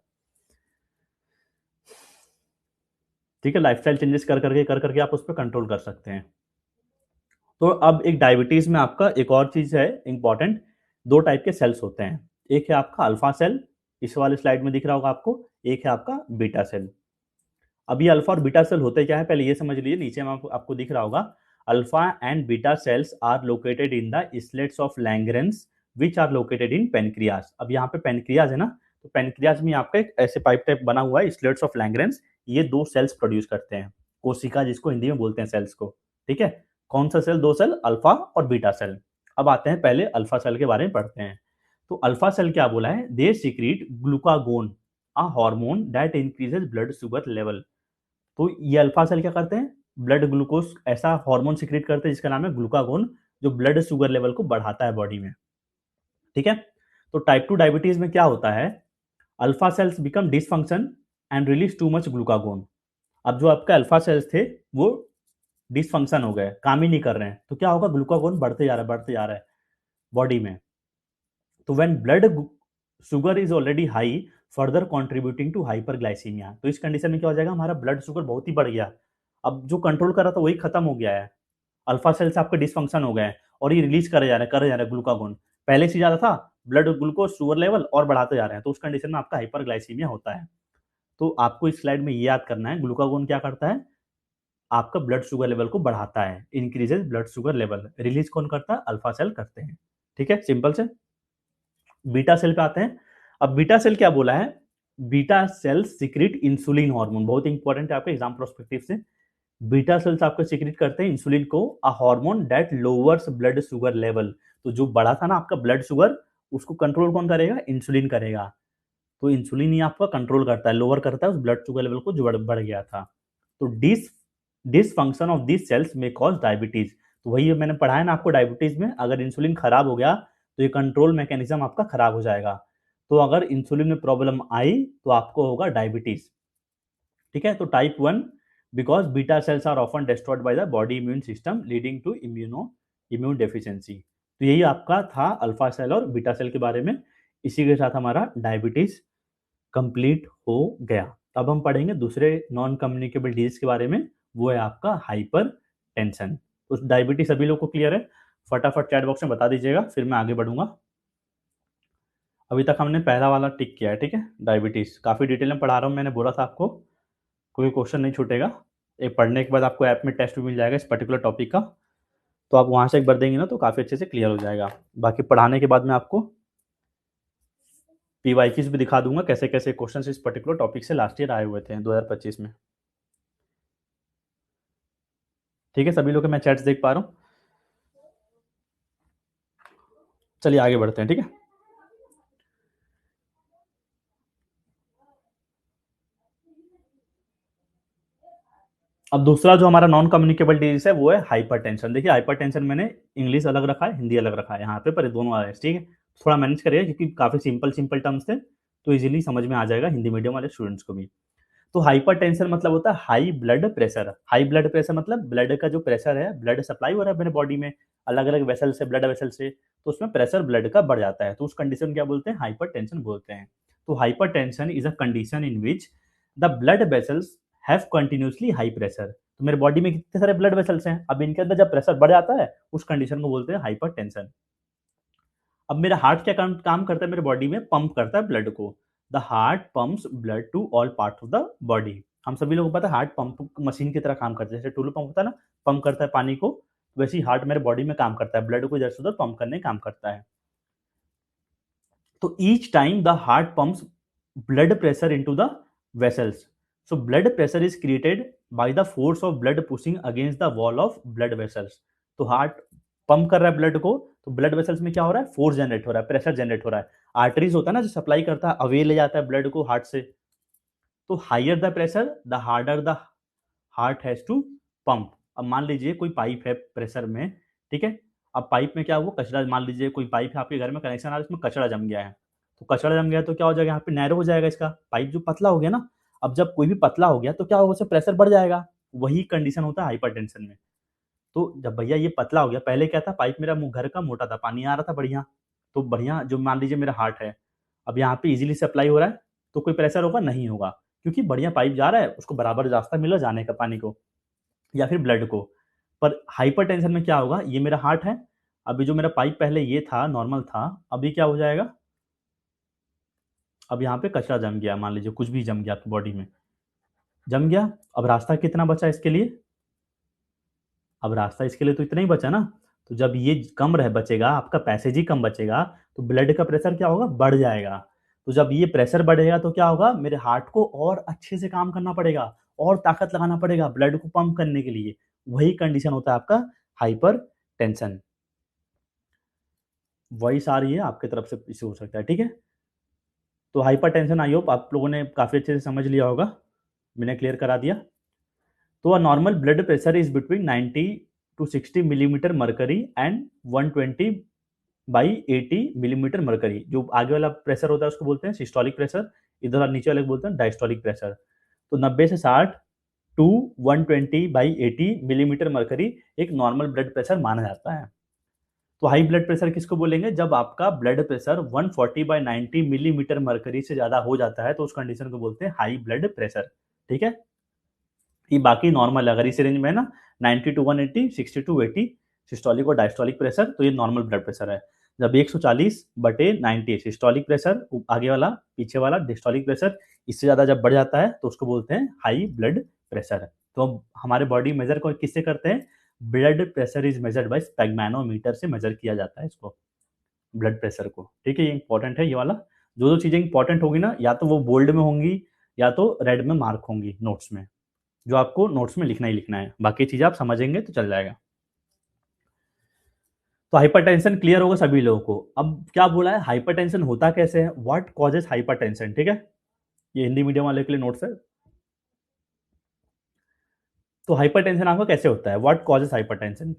ठीक है, लाइफस्टाइल चेंजेस कर करके आप उस पर कंट्रोल कर सकते हैं। तो अब एक डायबिटीज में आपका एक और चीज है इंपॉर्टेंट, दो टाइप के सेल्स होते हैं, एक है आपका अल्फा सेल, इस वाले स्लाइड में दिख रहा होगा आपको, एक है आपका बीटा सेल। अब ये अल्फा और बीटा सेल होते क्या है पहले ये समझ लीजिए, नीचे में आपको दिख रहा होगा, alpha and beta cells are located in the islets of Langerhans which are located in pancreas. अब यहाँ पे पेनक्रियाज है ना, तो पेनक्रियाज में आपका एक ऐसे पाइप टाइप बना हुआ है, इस्लेट्स ऑफ लैंग्रेंस, ये दो सेल्स प्रोड्यूस करते हैं, कोशिका जिसको हिंदी में बोलते हैं सेल्स को। ठीक है, कौन सा सेल, दो सेल, अल्फा और बीटा सेल। अब आते हैं पहले अल्फा सेल के बारे में पढ़ते हैं। तो अल्फा सेल क्या बोला है, they secrete glucagon, a hormone that increases blood sugar level. तो ये अल्फा सेल क्या करते हैं, ब्लड ग्लूकोज ऐसा हार्मोन सिक्रेट करते हैं जिसका नाम है ग्लूकागोन, जो ब्लड शुगर लेवल को बढ़ाता है बॉडी में। ठीक है, तो टाइप 2 डायबिटीज में क्या होता है, alpha cells become dysfunction and release too much glucagon. अब जो आपके अल्फा सेल्स थे वो डिसफंक्शन हो गए, काम ही नहीं कर रहे हैं, तो क्या होगा, ग्लूकागोन बढ़ते जा रहा है बॉडी में। तो when blood sugar is already high further contributing to hyperglycemia, तो इस कंडीशन में क्या हो जाएगा, हमारा ब्लड शुगर बहुत ही बढ़ गया, अब जो कंट्रोल कर रहा था वही खत्म हो गया है, अल्फा सेल्स आपके डिसफंक्शन हो गए हैं और ये रिलीज करे जा रहे हैं ग्लूकागोन, पहले से ज्यादा था, ब्लड ग्लूकोज शुगर लेवल और बढ़ाते जा रहे हैं, तो उस कंडीशन में आपका हाइपरग्लाइसीमिया होता है। तो आपको इस स्लाइड में ये याद करना है, ग्लूकागोन क्या करता है, आपका ब्लड शुगर लेवल को बढ़ाता है, increases blood sugar level, release कौन करता है, अल्फा सेल करते हैं। ठीक है, सिंपल से। बीटा सेल पे आते हैं। अब बीटा सेल क्या बोला है, beta cell secrete insulin hormone, बहुत इंपॉर्टेंट है आपके एग्जाम प्रोस्पेक्टिव से। बीटा सेल्स आपको सीक्रेट करते हैं इंसुलिन को, a hormone that lowers blood sugar level. तो जो बढ़ा था ना आपका ब्लड शुगर, उसको कंट्रोल कौन करेगा, इंसुलिन करेगा। तो इंसुलिन ही आपका कंट्रोल करता है, लोअर करता है उस ब्लड शुगर लेवल को जो बढ़ गया था। तो डिसफंक्शन ऑफ दिस सेल्स में कॉज डायबिटीज। तो वही मैंने पढ़ा है ना आपको, डायबिटीज में अगर इंसुलिन खराब हो गया तो ये कंट्रोल मैकेनिज्म आपका खराब हो जाएगा। तो अगर इंसुलिन में प्रॉब्लम आई तो आपको होगा डायबिटीज। ठीक है, तो type 1 because beta cells are often destroyed by the body immune system leading to immune deficiency. तो यही आपका था अल्फा सेल और बीटा सेल के बारे में, इसी के साथ हमारा डायबिटीज कंप्लीट हो गया। अब हम पढ़ेंगे दूसरे नॉन कम्युनिकेबल डिजीज के बारे में, वो है आपका हाइपर टेंशन। तो डायबिटीज सभी लोग को क्लियर है, फटाफट चैट बॉक्स में बता दीजिएगा, फिर मैं आगे बढ़ूंगा। अभी तक हमने पहला वाला टिक किया है, ठीक है, डायबिटीज काफी डिटेल में पढ़ा रहा हूँ, मैंने बोला था आपको कोई क्वेश्चन नहीं छूटेगा। एक पढ़ने के बाद आपको ऐप में टेस्ट भी मिल जाएगा इस पर्टिकुलर टॉपिक का, तो आप वहां से एक बार देंगे ना तो काफी अच्छे से क्लियर हो जाएगा। बाकी पढ़ाने के बाद में आपको पीवाईक्यूज भी दिखा दूंगा, कैसे कैसे क्वेश्चन इस पर्टिकुलर टॉपिक से लास्ट ईयर आए हुए थे 2025 में। ठीक है, सभी लोग के मैं चैट्स देख पा रहा हूँ। चलिए आगे बढ़ते हैं, ठीक है। अब दूसरा जो हमारा नॉन कम्युनिकेबल डिजीज है वो है हाइपरटेंशन। देखिए हाइपरटेंशन मैंने इंग्लिश अलग रखा है, हिंदी अलग रखा है यहाँ पे, पर ये दोनों आ रहे हैं, ठीक है। थोड़ा मैनेज करिएगा क्योंकि काफी सिंपल सिंपल टर्म्स थे, तो इजीली समझ में आ जाएगा हिंदी मीडियम वाले स्टूडेंट्स को भी। तो हाइपरटेंशन मतलब होता है high blood pressure. High blood pressure मतलब ब्लड का जो प्रेशर है, ब्लड सप्लाई हो रहा है मेरे बॉडी में अलग अलग वेसल से, ब्लड वेसल से, तो उसमें प्रेशर ब्लड का बढ़ जाता है, तो उस कंडीशन क्या बोलते हैं, हाइपरटेंशन बोलते हैं। तो hypertension is a condition in which the blood vessels have continuously high pressure. तो मेरे बॉडी में कितने सारे ब्लड वेसल्स हैं, अब इनके अंदर जब प्रेशर बढ़ जाता है उस कंडीशन को बोलते हैं हाइपरटेंशन। अब मेरा हार्ट क्या काम करता है, मेरे बॉडी में पंप करता है ब्लड को। The heart pumps blood to all part of the body. हम सभी लोगों को पता है हार्ट पंप मशीन की तरह काम करता है, जैसे टूलू पंप होता है ना, पंप करता है पानी को, वैसे ही हार्ट मेरे बॉडी में काम करता है, ब्लड को इधर से उधर पंप करने काम करता है। तो each time the heart pumps blood pressure into the vessels. So blood pressure is created by the force of blood pushing against the wall of blood vessels. तो हार्ट पंप कर रहा है ब्लड को, तो ब्लड वेसल्स में क्या हो रहा है, फोर्स जनरेट हो रहा है, प्रेशर जनरेट हो रहा है। आर्टरीज होता है ना जो सप्लाई करता है, अवे ले जाता है ब्लड को हार्ट से, तो higher the pressure the harder the heart has to pump. अब मान लीजिए कोई पाइप है प्रेशर में, ठीक है, अब पाइप में क्या हुआ, कचरा, मान लीजिए कोई पाइप है आपके घर में, कनेक्शन आ रहा है, इसमें कचरा जम गया है, तो कचरा जम गया तो क्या हो जाएगा, यहाँ पे नैरो हो जाएगा इसका पाइप, जो पतला हो गया ना। अब जब कोई भी पतला हो गया तो क्या होगा, उससे प्रेशर बढ़ जाएगा। वही कंडीशन होता है हाइपरटेंशन में। तो जब भैया ये पतला हो गया, पहले क्या था, पाइप मेरा घर का मोटा था, पानी आ रहा था बढ़िया, तो बढ़िया, जो मान लीजिए मेरा हार्ट है, अब यहाँ पे इजीली सप्लाई हो रहा है, तो कोई प्रेशर होगा नहीं होगा, क्योंकि बढ़िया पाइप जा रहा है, उसको बराबर रास्ता मिला जाने का पानी को या फिर ब्लड को। पर हाइपरटेंशन में क्या होगा, ये मेरा हार्ट है, अभी जो मेरा पाइप पहले ये था नॉर्मल था, अभी क्या हो जाएगा, अब यहाँ पे कचरा जम गया, मान लीजिए कुछ भी जम गया आपकी बॉडी में, जम गया। अब रास्ता कितना बचा इसके लिए, अब रास्ता इसके लिए तो इतना ही बचा ना। तो जब ये कम रह बचेगा, आपका पैसेज ही कम बचेगा, तो ब्लड का प्रेशर क्या होगा, बढ़ जाएगा। तो जब ये प्रेशर बढ़ेगा तो क्या होगा, मेरे हार्ट को और अच्छे से काम करना पड़ेगा, और ताकत लगाना पड़ेगा ब्लड को पंप करने के लिए। वही कंडीशन होता है आपका हाइपर टेंशन। वॉइस आ रही है आपकी तरफ से, इसे हो सकता है, ठीक है। तो हाइपर टेंशन आई होप आप लोगों ने काफ़ी अच्छे से समझ लिया होगा, मैंने क्लियर करा दिया। तो a normal blood pressure is between 90 to 60 millimetre mercury and 120 by 80 millimetre mercury. जो आगे वाला प्रेशर होता है उसको बोलते हैं सिस्टोलिक प्रेशर, इधर नीचे वाले को बोलते हैं डायस्टोलिक प्रेशर। तो 90 से 60 टू 120 बाई 80 मिलीमीटर मरकरी एक नॉर्मल ब्लड प्रेशर माना जाता है। तो हाई ब्लड प्रेशर किसको बोलेंगे, जब आपका blood pressure 140 by 90 millimetre mercury से ज्यादा हो जाता है, तो उस कंडीशन को बोलते हैं हाई ब्लड प्रेशर, ठीक है। ये बाकी नॉर्मल है, अगर इस रेंज में है ना 90 टू 180, 60 टू 80 सिस्टोलिक और डायस्टोलिक प्रेशर, तो ये नॉर्मल ब्लड प्रेशर है। जब 140 बटे 90 सिस्टोलिक प्रेशर, आगे वाला पीछे वाला डिस्टोलिक प्रेशर, इससे ज़्यादा जब बढ़ जाता है तो उसको बोलते हैं हाई ब्लड प्रेशर। तो हमारे बॉडी मेजर को किससे करते हैं, blood pressure is measured by sphygmomanometer से मेजर किया जाता है इसको, ब्लड प्रेशर को, ठीक है। ये इंपॉर्टेंट है ये वाला। जो जो चीज़ें इंपॉर्टेंट होगी ना, या तो वो बोल्ड में होंगी या तो रेड में मार्क होंगी नोट्स में, जो आपको नोट्स में लिखना ही लिखना है, बाकी चीजें आप समझेंगे तो चल जाएगा। तो हाइपरटेंशन क्लियर होगा सभी लोगों को। अब क्या बोला है, हाइपरटेंशन होता कैसे है, व्हाट कॉजेस हाइपरटेंशन, ठीक है। ये हिंदी मीडियम वाले के लिए नोट्स है। तो हाइपरटेंशन आपका कैसे होता है, व्हाट कॉजेस हाइपरटेंशन,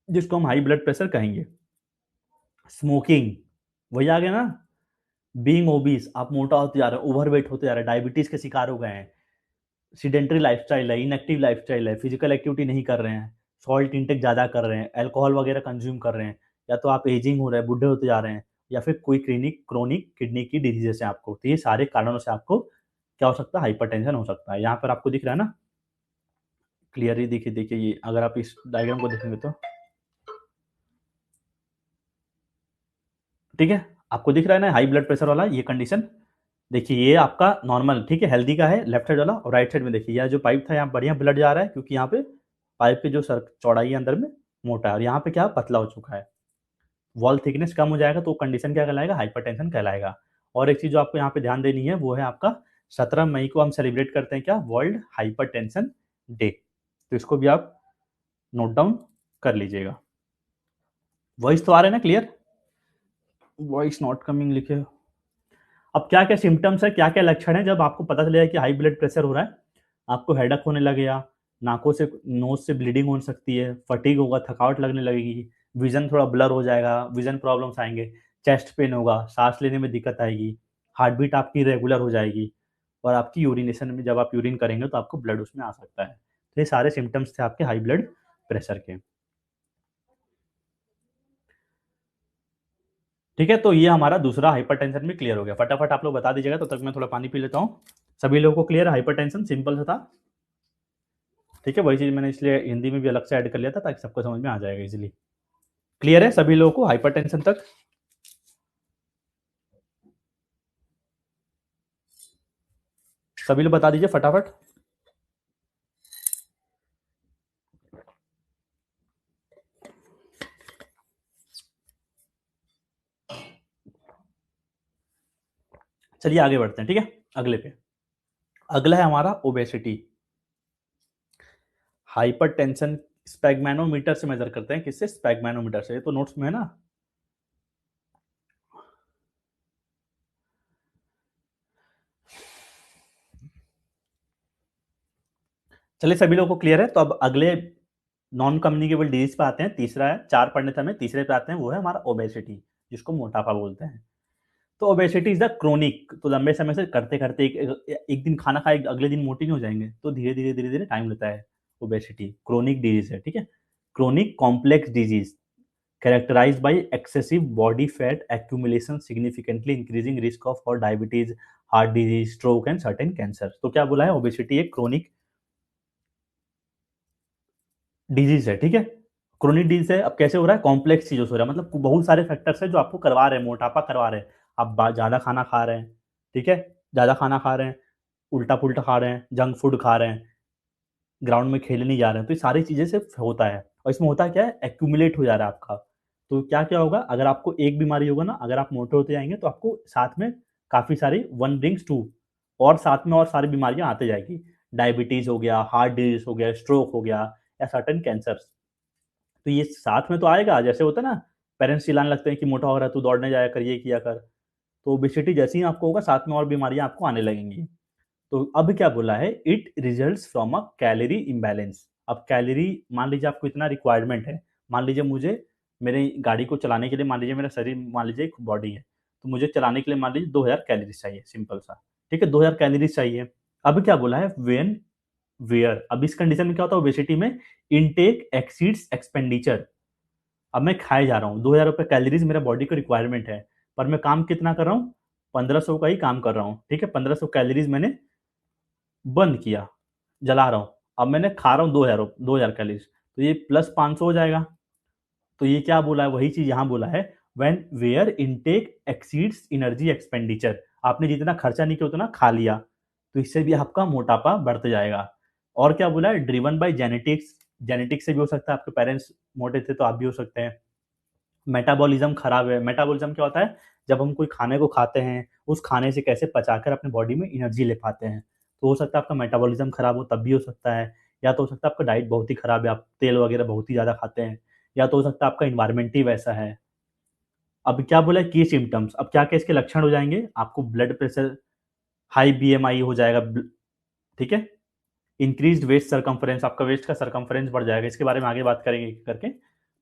जिसको हम हाई ब्लड प्रेशर कहेंगे। स्मोकिंग, वही आ गया ना, बीइंग ओबीस, आप मोटा होते जा रहे हैं, ओवरवेट होते जा रहे हैं, डायबिटीज के शिकार हो गए हैं, सीडेंटरी लाइफस्टाइल है, इनएक्टिव लाइफस्टाइल है, फिजिकल एक्टिविटी नहीं कर रहे हैं, सॉल्ट इंटेक ज़्यादा कर रहे हैं, अल्कोहल वगैरह कंज्यूम कर रहे हैं, या तो आप एजिंग हो रहे हैं, बूढ़े होते जा रहे हैं, या फिर कोई क्रोनिक किडनी की डिजीजेस है आपको, तो ये सारे कारणों से आपको क्या हो सकता है, हाइपरटेंशन हो सकता है। यहाँ पर आपको दिख रहा है ना, क्लियरली देखिए, देखिए ये अगर आप इस डायग्राम को देखेंगे तो ठीक है, आपको दिख रहा है ना हाई ब्लड प्रेशर वाला ये कंडीशन। देखिए ये आपका नॉर्मल, ठीक है, हेल्दी का है लेफ्ट साइड वाला, और राइट साइड में देखिए यह जो पाइप था यहाँ बढ़िया ब्लड जा रहा है, क्योंकि यहाँ पे पाइप की जो सर चौड़ाई है अंदर में मोटा है, और यहाँ पे क्या पतला हो चुका है, वॉल थिकनेस कम हो जाएगा, तो कंडीशन क्या कहलाएगा, हाइपरटेंशन कहलाएगा। और एक चीज जो आपको यहाँ पे ध्यान देनी है वो है आपका 17 मई को हम सेलिब्रेट करते हैं क्या, वर्ल्ड हाइपरटेंशन डे। तो इसको भी आप नोट डाउन कर लीजिएगा। वॉइस तो आ रहा है ना क्लियर, वॉइस नॉट कमिंग लिखे। अब क्या क्या सिम्टम्स है, क्या क्या लक्षण है, जब आपको पता चलेगा कि हाई ब्लड प्रेशर हो रहा है, आपको हेडक होने लगेगा, नाकों से नोज से ब्लीडिंग हो सकती है, फटीग होगा, थकावट लगने लगेगी, विजन थोड़ा ब्लर हो जाएगा, विजन प्रॉब्लम्स आएंगे, चेस्ट पेन होगा, सांस लेने में दिक्कत आएगी, हार्ट बीट आपकी रेगुलर हो जाएगी, और आपकी यूरिनेशन में जब आप यूरिन करेंगे तो आपको ब्लड उसमें आ सकता है। तो ये सारे सिम्टम्स थे आपके हाई ब्लड प्रेशर के, ठीक है। तो ये हमारा दूसरा हाइपरटेंशन भी क्लियर हो गया। फटाफट आप लोग बता दीजिएगा, तो तक मैं थोड़ा पानी पी लेता हूँ। सभी लोगों को क्लियर, हाइपरटेंशन सिंपल सा था, ठीक है। वही चीज मैंने इसलिए हिंदी में भी अलग से ऐड कर लिया था, ताकि सबको समझ में आ जाएगा इजीली। क्लियर है सभी लोगों को हाइपरटेंशन तक, सभी लोग बता दीजिए फटाफट। चलिए आगे बढ़ते हैं, ठीक है, अगले पे। अगला है हमारा ओबेसिटी। हाइपरटेंशन स्पेगमैनोमीटर से मेजर करते हैं, किससे, स्पेगमैनोमीटर से, ये तो नोट्स में है ना। चलिए सभी लोगों को क्लियर है, तो अब अगले नॉन कम्युनिकेबल डिजीज पे आते हैं, तीसरा है, 4 पढ़ने थे हमें, तीसरे पे आते हैं, वो है हमारा ओबेसिटी, जिसको मोटापा बोलते हैं। तो ओबेसिटी इज द क्रोनिक, तो लंबे समय से करते करते एक दिन खाना खाए अगले दिन मोटे नहीं हो जाएंगे, तो धीरे धीरे धीरे धीरे टाइम लेता है। ओबेसिटी क्रोनिक डिजीज है, ठीक है। Chronic complex disease characterised by excessive body fat accumulation significantly increasing risk of for diabetes, heart disease, stroke and certain cancer. तो क्या बोला है, ओबेसिटी एक क्रोनिक डिजीज है, ठीक है। क्रोनिक डिजीज है, अब कैसे हो रहा है, कॉम्प्लेक्स चीजों से हो रहा है, मतलब बहुत सारे फैक्टर्स है जो आपको करवा रहे हैं, मोटापा करवा रहे हैं। आप ज्यादा खाना खा रहे हैं, ठीक है, ज्यादा खाना खा रहे हैं, उल्टा पुल्टा खा रहे हैं, जंक फूड खा रहे हैं, ग्राउंड में खेलने नहीं जा रहे हैं, तो ये सारी चीजें से होता है। और इसमें होता क्या है, एक्यूमुलेट हो जा रहा है आपका। तो क्या क्या होगा, अगर आपको एक बीमारी होगा ना, अगर आप मोटे होते जाएंगे तो आपको साथ में काफी सारी वन ब्रिंग्स टू, और साथ में और सारी बीमारियां आते जाएगी। डायबिटीज हो गया, हार्ट डिजीज हो गया, स्ट्रोक हो गया, या सर्टन कैंसर। तो ये साथ में तो आएगा, जैसे होता है ना, पेरेंट्स चिल्लाने लगते हैं कि मोटा हो रहा है तू दौड़ने जाया कर, ये किया कर। तो ओबेसिटी जैसे ही आपको होगा, साथ में और बीमारियां आपको आने लगेंगी। तो अब क्या बोला है, it results from a calorie imbalance. अब कैलोरी, मान लीजिए आपको इतना रिक्वायरमेंट है, मान लीजिए मुझे मेरे गाड़ी को चलाने के लिए, मान लीजिए मेरा शरीर, मान लीजिए एक बॉडी है, तो मुझे चलाने के लिए मान लीजिए 2000 कैलोरीज चाहिए, सिंपल सा, ठीक है, 2000 कैलोरीज चाहिए। अब क्या बोला है, वेन वेयर, अब इस कंडीशन में क्या होता है, ओबेसिटी में इनटेक एक्सीड्स एक्सपेंडिचर। अब मैं खाए जा रहा हूँ, 2000 रुपये कैलोरीज मेरा बॉडी को रिक्वायरमेंट है, पर मैं काम कितना कर रहा हूँ, 1500 का ही काम कर रहा हूँ, ठीक है, 1500 कैलोरीज मैंने बंद किया, जला रहा हूँ। अब मैंने खा रहा हूँ 2000 कैलोरीज, तो ये प्लस 500 हो जाएगा। तो ये क्या बोला है, वही चीज यहाँ बोला है, when where intake exceeds energy expenditure. आपने जितना खर्चा नहीं किया उतना खा लिया, तो इससे भी आपका मोटापा बढ़ते जाएगा। और क्या बोला है, ड्रिवन बाय जेनेटिक्स, जेनेटिक्स से भी हो सकता है, आपके पेरेंट्स मोटे थे तो आप भी हो सकते हैं। मेटाबॉलिज्म खराब है, मेटाबॉलिज्म क्या होता है, जब हम कोई खाने को खाते हैं, उस खाने से कैसे पचाकर अपने बॉडी में एनर्जी ले पाते हैं। तो हो सकता है आपका मेटाबॉलिज्म खराब हो, तब भी हो सकता है। या तो हो सकता है आपका डाइट बहुत ही खराब है, आप तेल वगैरह बहुत ही ज़्यादा खाते हैं। या तो हो सकता है आपका इन्वायरमेंट ही वैसा है। अब क्या बोला है, की सिम्टम्स, अब क्या क्या इसके लक्षण हो जाएंगे, आपको ब्लड प्रेशर, हाई बीएमआई हो जाएगा, ठीक है, इंक्रीज्ड वेस्ट सरकमफ्रेंस, आपका वेस्ट का सरकमफ्रेंस बढ़ जाएगा, इसके बारे में आगे बात करेंगे करके।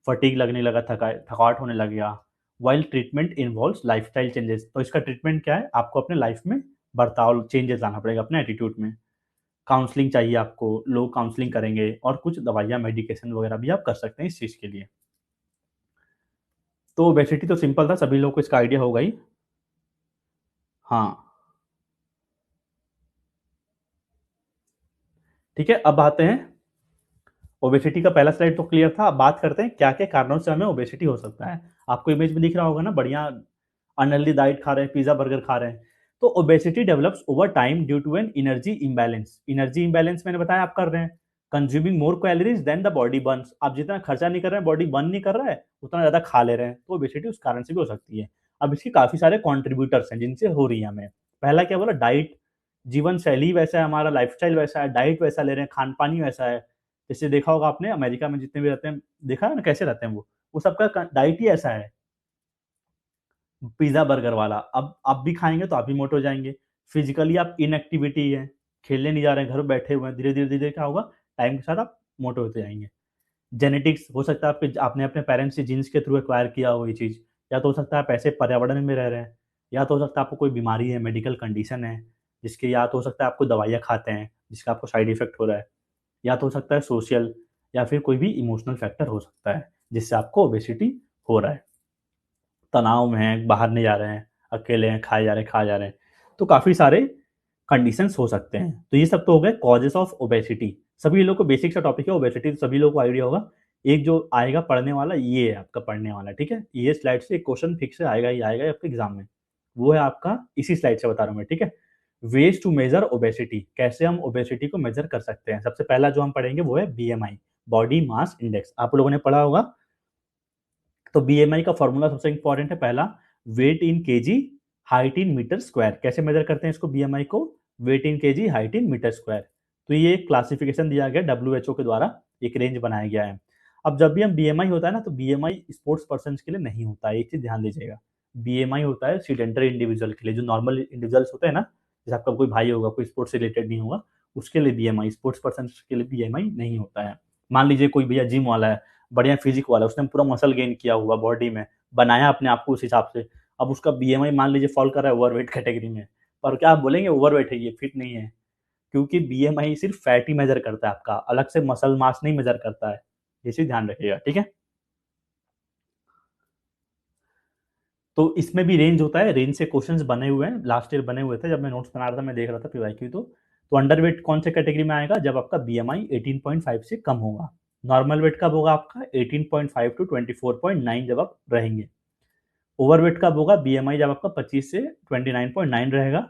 फटीग लगने लगा, थकावट होने लगेगा। While treatment involves lifestyle changes, तो इसका ट्रीटमेंट क्या है, आपको अपने लाइफ में बर्ताव चेंजेस लाना पड़ेगा, अपने एटीट्यूड में। काउंसलिंग चाहिए आपको, लोग काउंसलिंग करेंगे, और कुछ दवाइयाँ मेडिकेशन वगैरह भी आप कर सकते हैं इस चीज़ के लिए। तो ओबेसिटी तो सिंपल था, सभी लोग को इसका आइडिया होगा ही। हाँ, ठीक है, अब आते हैं, ओबेसिटी का पहला स्लाइड तो क्लियर था, अब बात करते हैं क्या क्या कारणों से हमें ओबेसिटी हो सकता है। आपको इमेज में दिख रहा होगा ना, बढ़िया अनहेल्दी डाइट खा रहे हैं, पिज्जा बर्गर खा रहे हैं। तो obesity develops over time due to an energy imbalance, energy imbalance मैंने बताया आप कर रहे हैं, consuming more calories than the body burns, आप जितना खर्चा नहीं कर रहे हैं, बॉडी बर्न नहीं कर रहा है, उतना ज्यादा खा ले रहे हैं, तो ओबेसिटी उस कारण से भी हो सकती है। अब इसके काफी सारे कॉन्ट्रीब्यूटर्स हैं जिनसे हो रही है हमें। पहला क्या बोला, डाइट, जीवन शैली वैसा है, हमारा लाइफस्टाइल वैसा है, डाइट वैसा ले रहे हैं, खान पान ही वैसा है। जैसे देखा होगा आपने, अमेरिका में जितने भी रहते हैं, देखा है ना कैसे रहते हैं वो सबका डाइट ही ऐसा है, पिज्जा बर्गर वाला। अब आप भी खाएंगे तो आप भी मोटे हो जाएंगे। फिजिकली आप इनएक्टिविटी है, खेलने नहीं जा रहे हैं, घर में बैठे हुए हैं, धीरे धीरे धीरे क्या होगा, टाइम के साथ आप मोटे होते जाएंगे। जेनेटिक्स, हो सकता है आपके, आपने अपने पेरेंट्स से जीन्स के थ्रू एक्वायर किया हो ये चीज़। या तो हो सकता है आप ऐसे पर्यावरण में रह रहे हैं, या तो हो सकता है आपको कोई बीमारी है, मेडिकल कंडीशन है जिसके, या तो हो सकता है आपको दवाइयाँ खाते हैं जिसका आपको साइड इफेक्ट हो रहा है। या तो हो सकता है सोशल, या फिर कोई भी इमोशनल फैक्टर हो सकता है जिससे आपको ओबेसिटी हो रहा है। तनाव में हैं, बाहर नहीं जा रहे हैं, अकेले हैं, खाए जा रहे हैं, तो काफ़ी सारे कंडीशंस हो सकते हैं। तो ये सब तो हो गए कॉजेस ऑफ ओबेसिटी। सभी लोग को बेसिक सा टॉपिक है ओबेसिटी, तो सभी लोग को आइडिया होगा। एक जो आएगा पढ़ने वाला, ये है आपका पढ़ने वाला, ठीक है, ये स्लाइड से एक क्वेश्चन फिक्स आएगा ही आएगा आपके एग्जाम में, वो है आपका, इसी स्लाइड से बता रहा हूँ मैं, ठीक है। वेज टू मेजर ओबेसिटी, कैसे हम ओबेसिटी को मेजर कर सकते हैं। सबसे पहला जो हम पढ़ेंगे वो है बीएमआई, बॉडी मास इंडेक्स, आप लोगों ने पढ़ा होगा। तो बीएमआई का फॉर्मूला सबसे इंपॉर्टेंट है, पहला weight in KG, height in metre square. कैसे मेजर करते हैं इसको, बीएमआई को, weight in KG, height in metre square. तो ये एक क्लासिफिकेशन दिया गया डब्ल्यूएचओ के द्वारा, एक रेंज बनाया गया है। अब जब भी हम बीएमआई होता है ना, तो बीएमआई स्पोर्ट्स पर्सन के लिए नहीं होता है, एक चीज ध्यान दीजिएगा। बीएमआई होता है सीडेंटरी इंडिविजुअल के लिए, जो नॉर्मल इंडिविजुअल्स होते हैं ना, जैसे आपका कोई भाई होगा, कोई स्पोर्ट्स से रिलेटेड नहीं होगा, उसके लिए बीएमआई, स्पोर्ट्स पर्सन के लिए बीएमआई नहीं होता है। मान लीजिए कोई भैया जिम वाला है, बढ़िया फिजिक वाला है, उसने पूरा मसल गेन किया हुआ बॉडी में, बनाया अपने आप को उस हिसाब से, अब उसका बीएमआई मान लीजिए फॉल कर रहा है ओवरवेट कैटेगरी में, पर क्या आप बोलेंगे ओवरवेट है, ये फिट नहीं है, क्योंकि बीएमआई सिर्फ फैट ही मेजर करता है आपका, अलग से मसल मास नहीं मेजर करता है, ये चीज ध्यान रखिएगा, ठीक है। तो इसमें भी रेंज होता है, रेंज से क्वेश्चंस बने हुए हैं, लास्ट ईयर बने हुए थे, जब मैं नोट्स बना रहा था मैं देख रहा था पीवाईक्यू। तो अंडरवेट कौन से कैटेगरी में आएगा, जब आपका बीएमआई 18.5 से कम होगा। नॉर्मल वेट कब होगा आपका 18.5 टू 24.9 जब आप रहेंगे। ओवरवेट कब होगा बीएमआई जब आपका 25 से 29.9 रहेगा।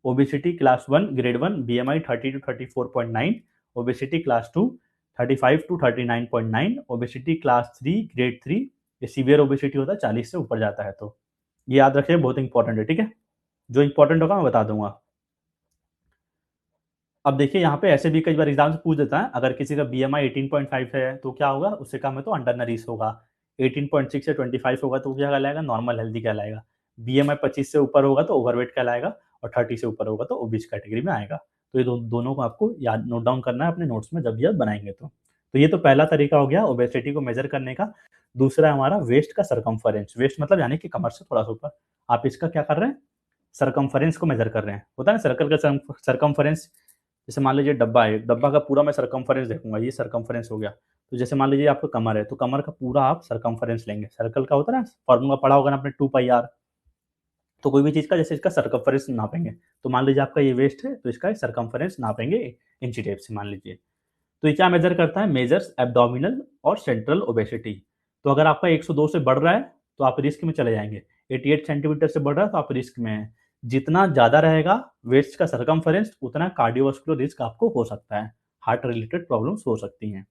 Obesity class 1 grade 1 BMI 30 to 34.9। Obesity class 2 35 to 39.9। Obesity class 3 grade 3, ये सीवियर ओबेसिटी होता है 40 से ऊपर जाता है, तो ये याद रखिए, बहुत इंपॉर्टेंट है, ठीक है। जो इंपॉर्टेंट होगा मैं बता दूंगा। अब देखिए यहाँ पे ऐसे भी कई बार एग्जाम से पूछ देता है, अगर किसी का बीएमआई 18.5 है तो क्या होगा, उससे कम है तो अंडर नरिश होगा। 18.6 से 25 होगा तो क्या कहलाएगा, नॉर्मल हेल्दी कहलाएगा। बीएमआई 25 से ऊपर होगा तो ओवरवेट कहलाएगा, और 30 से ऊपर होगा तो ओबीस कैटेगरी में आएगा। तो ये दोनों को आपको याद नोट डाउन करना है अपने नोट्स में जब भी आप बनाएंगे। तो ये तो पहला तरीका हो गया ओबेसिटी को मेजर करने का। दूसरा है हमारा वेस्ट का सरकमफरेंस, वेस्ट मतलब यानी कि कमर से थोड़ा सा ऊपर, आप इसका क्या कर रहे हैं, सरकमफरेंस को मेजर कर रहे हैं। होता है ना सर्कल का सरकमफरेंस, जैसे मान लीजिए डब्बा है, डब्बा का पूरा मैं सरकमफरेंस देखूंगा, ये सरकमफरेंस हो गया। तो जैसे मान लीजिए आपका कमर है, तो कमर का पूरा आप सरकमफरेंस लेंगे, सर्कल का होता है ना, फॉर्मूला पढ़ा होगा ना आपने 2 पाई आर। तो कोई भी चीज का जैसे इसका सरकमफरेंस नापेंगे, तो मान लीजिए आपका ये वेस्ट है तो इसका सरकमफरेंस नापेंगे इंची टेप से मान लीजिए। तो ये क्या मेजर करता है, मेजर्स एब्डोमिनल और सेंट्रल ओबेसिटी। तो अगर आपका 102 से बढ़ रहा है तो आप रिस्क में चले जाएंगे, 88 सेंटीमीटर से बढ़ रहा है तो आप रिस्क में है। जितना ज्यादा रहेगा वेस्ट का सरकमफरेंस, उतना कार्डियोवास्कुलर रिस्क आपको हो सकता है, हार्ट रिलेटेड प्रॉब्लम्स हो सकती हैं,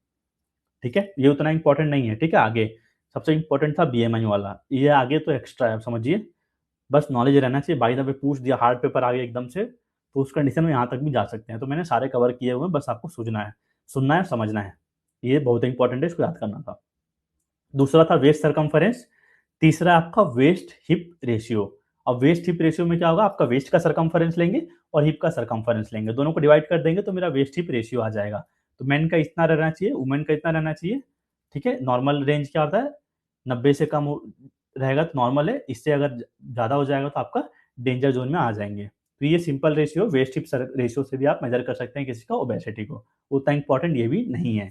ठीक है। ये उतना इंपॉर्टेंट नहीं है, ठीक है। आगे सबसे इंपॉर्टेंट था बीएमआई वाला, ये आगे तो एक्स्ट्रा है, समझिए, बस नॉलेज रहना चाहिए। बाय द वे पूछ दिया हार्ड पेपर आ गया एकदम से, तो उस कंडीशन में यहाँ तक भी जा सकते हैं। तो मैंने सारे कवर किए हुए हैं, बस आपको सूझना है, सुनना है, समझना है, ये बहुत इंपॉर्टेंट है, इसको याद करना था। दूसरा था वेस्ट सरकमफरेंस। तीसरा आपका वेस्ट हिप रेशियो। अब वेस्ट हिप रेशियो में क्या होगा, आपका वेस्ट का सरकमफरेंस लेंगे और हिप का सरकमफरेंस लेंगे, दोनों को डिवाइड कर देंगे तो मेरा वेस्ट हिप रेशियो आ जाएगा। तो मेन का इतना रहना चाहिए, वुमेन का इतना रहना चाहिए, ठीक है। नॉर्मल रेंज क्या होता है, 90 से कम रहेगा तो नॉर्मल है, इससे अगर ज़्यादा हो जाएगा तो आपका डेंजर जोन में आ जाएंगे। तो ये simple ratio waist hip ratio से भी आप मेजर कर सकते हैं किसी का ओबेसिटी को, उतना इंपॉर्टेंट ये भी नहीं है।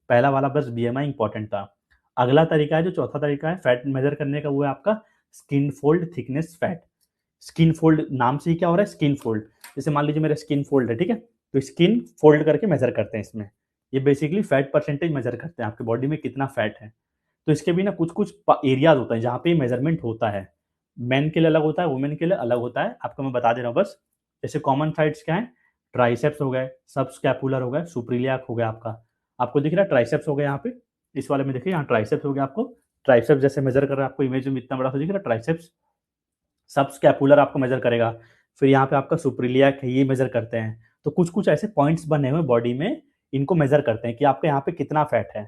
पहला वाला बस बीएमआई इंपॉर्टेंट था। अगला तरीका है, जो चौथा तरीका है फैट मेजर करने का, वो है आपका skin fold thickness fat. Skin fold नाम से ही क्या हो रहा है, स्किन फोल्ड। जैसे मान लीजिए मेरा स्किन फोल्ड है, ठीक है, तो स्किन फोल्ड करके मेजर करते हैं इसमें। ये बेसिकली फैट परसेंटेज मेजर करते हैं, आपके बॉडी में कितना फैट है। तो इसके भी ना कुछ कुछ एरियाज होता है जहाँ पे मेजरमेंट होता है। मेन के लिए अलग होता है, वुमेन के लिए अलग होता है, आपको मैं बता दे रहा हूँ बस। जैसे कॉमन साइड्स क्या है, ट्राइसेप्स हो गए, सब स्कैपुलर हो गए, सुप्रीलियाक हो गया आपका। आपको दिख रहा है ट्राइसेप्स हो गया यहाँ पे, इस वाले में देखिए यहाँ ट्राइसेप्स हो गया आपको। ट्राइसेप्स जैसे मेजर कर रहा है, आपको इमेज में इतना बड़ा सा दिख रहा है ट्राइसेप्स। सब स्कैपुलर आपको मेजर करेगा। फिर यहाँ पे आपका सुप्रीलियाक है, ये मेजर करते हैं। तो कुछ कुछ ऐसे पॉइंट्स बने हुए बॉडी में, इनको मेजर करते हैं कि आपके यहाँ पे कितना फैट है,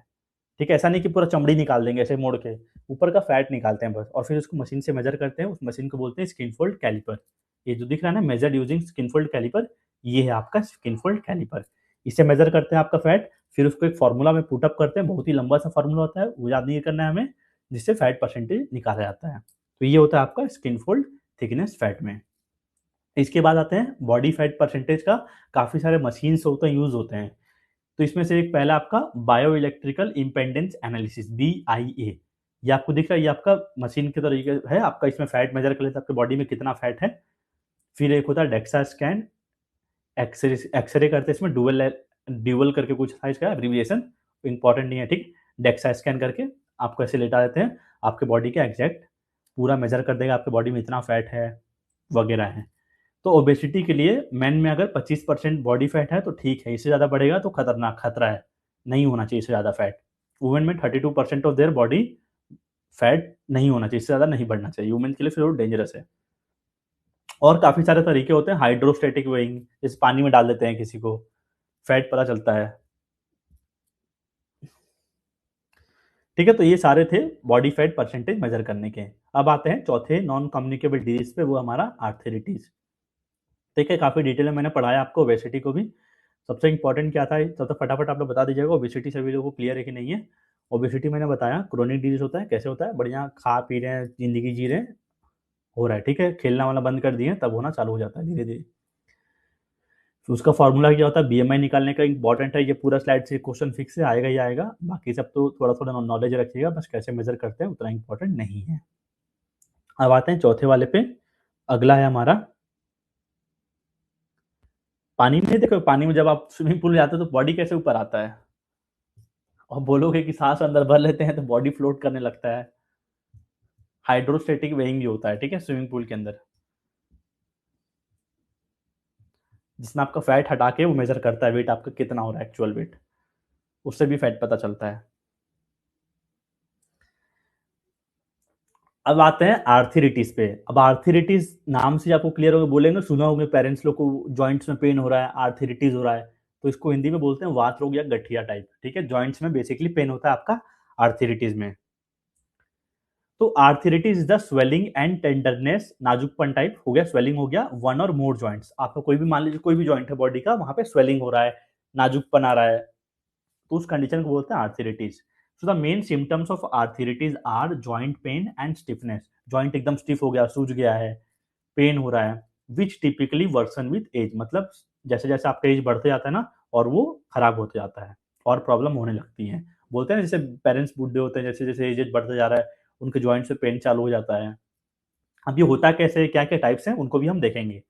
ठीक है। ऐसा नहीं कि पूरा चमड़ी निकाल देंगे ऐसे मोड़ के, ऊपर का फैट निकालते हैं बस, और फिर उसको मशीन से मेजर करते हैं। उस मशीन को बोलते हैं स्किन फोल्ड कैलिपर। ये जो दिख रहा है ना, measured using skin fold caliper, ये है आपका स्किन फोल्ड कैलिपर। इससे मेजर करते हैं आपका फैट, फिर उसको एक फॉर्मूला में पुटअप करते हैं, बहुत ही लंबा सा फॉर्मूला होता है, वो याद नहीं करना है हमें, जिससे फैट परसेंटेज निकाला जाता है। तो ये होता है आपका स्किन फोल्ड थिकनेस फैट में। इसके बाद आते हैं बॉडी फैट परसेंटेज का, काफी सारे मशीन्स होते हैं, यूज होते हैं। तो इसमें से एक पहला आपका बायो इलेक्ट्रिकल इम्पेंडेंस एनालिसिस, BIA। ये आपको दिख रहा है, ये आपका मशीन के तरीके है, आपका इसमें फैट मेजर कर लेता है आपके बॉडी में कितना फैट है। फिर एक होता है डेक्सा स्कैन, एक्सरे करते हैं इसमें, ड्यूअल करके कुछ था इसका एब्रिविएशन, इंपॉर्टेंट नहीं है, ठीक। डेक्सा स्कैन करके आपको ऐसे लेटा देते हैं, आपके बॉडी के एग्जैक्ट पूरा मेजर कर देगा आपके बॉडी में इतना फैट है वगैरह है। तो ओबेसिटी के लिए मैन में अगर 25% बॉडी फैट है तो ठीक है, इससे ज़्यादा बढ़ेगा तो खतरनाक, खतरा है, नहीं होना चाहिए इससे ज़्यादा फैट। वुमेन में 32% ऑफ देयर बॉडी फैट नहीं होना चाहिए, इससे ज़्यादा नहीं बढ़ना चाहिए, वुमेन के लिए फिर वो डेंजरस है। और काफ़ी सारे तरीके होते हैं, हाइड्रोस्टेटिक वेइंग, जैसे पानी में डाल देते हैं किसी को, फैट पता चलता है, ठीक है। तो ये सारे थे बॉडी फैट परसेंटेज मेजर करने के। अब आते हैं चौथे नॉन कम्युनिकेबल डिजीज पे, वो हमारा आर्थराइटिस, ठीक है। काफ़ी डिटेल में मैंने पढ़ाया आपको ओबेसिटी को भी। सबसे इंपॉर्टेंट क्या था, तब तक फटाफट आप लोग बता दीजिएगा। ओबेसिटी सभी लोगों को क्लियर है कि नहीं है? ओबेसिटी मैंने बताया क्रोनिक डिजीज होता है। कैसे होता है? बढ़िया खा पी रहे हैं, जिंदगी जी रहे हैं, हो रहा है, ठीक है, खेलना वाला बंद कर दिए तब होना चालू हो जाता है धीरे धीरे। तो उसका फॉर्मूला क्या होता है? बीएमआई निकालने का इंपॉर्टेंट है, ये पूरा स्लाइड से क्वेश्चन फिक्स है, आएगा ही आएगा। बाकी सब तो थोड़ा थोड़ा नॉलेज रखिएगा, बस कैसे मेजर करते हैं उतना इंपॉर्टेंट नहीं है। अब आते हैं चौथे वाले पे। अगला है हमारा पानी में। देखो पानी में जब आप स्विमिंग पूल में जाते हो तो बॉडी कैसे ऊपर आता है? और बोलोगे कि सांस अंदर भर लेते हैं तो बॉडी फ्लोट करने लगता है। हाइड्रोस्टेटिक वेइंग भी होता है, ठीक है, स्विमिंग पूल के अंदर, जिसमें आपका फैट हटा के वो मेजर करता है वेट आपका कितना हो रहा है, एक्चुअल वेट, उससे भी फैट पता चलता है। अब आते हैं आर्थरिटीज पे। अब आर्थरिटीज नाम से आपको क्लियर होगा, बोलेंगे सुना होगा पेरेंट्स लोग को जॉइंट्स में पेन हो रहा है, आर्थरिटीज हो रहा है, तो इसको हिंदी में बोलते हैं वात रोग या गठिया टाइप, ठीक है। जॉइंट्स में बेसिकली पेन होता है आपका आर्थरिटीज में। तो arthritis is the swelling and tenderness, नाजुकपन टाइप हो गया, स्वेलिंग हो गया वन और मोर जॉइंट्स। आपका कोई भी मान लीजिए कोई भी जॉइंट है बॉडी का, वहां पे स्वेलिंग हो रहा है, नाजुकपन आ रहा है, तो उस कंडीशन को बोलते हैं arthritis. So the main symptoms of arthritis are joint pain and stiffness. Joint एकदम स्टिफ हो गया, सूज गया है, पेन हो रहा है, which typically worsen with age, मतलब जैसे जैसे आपका एज बढ़ते जाता है ना, और वो खराब होते जाता है और प्रॉब्लम होने लगती है। बोलते हैं ना जैसे पेरेंट्स बूढ़े होते हैं, जैसे जैसे एज बढ़ते जा रहा है उनके जॉइंट से पेन चालू हो जाता है। अब ये होता कैसे, क्या क्या टाइप्स हैं उनको भी हम देखेंगे।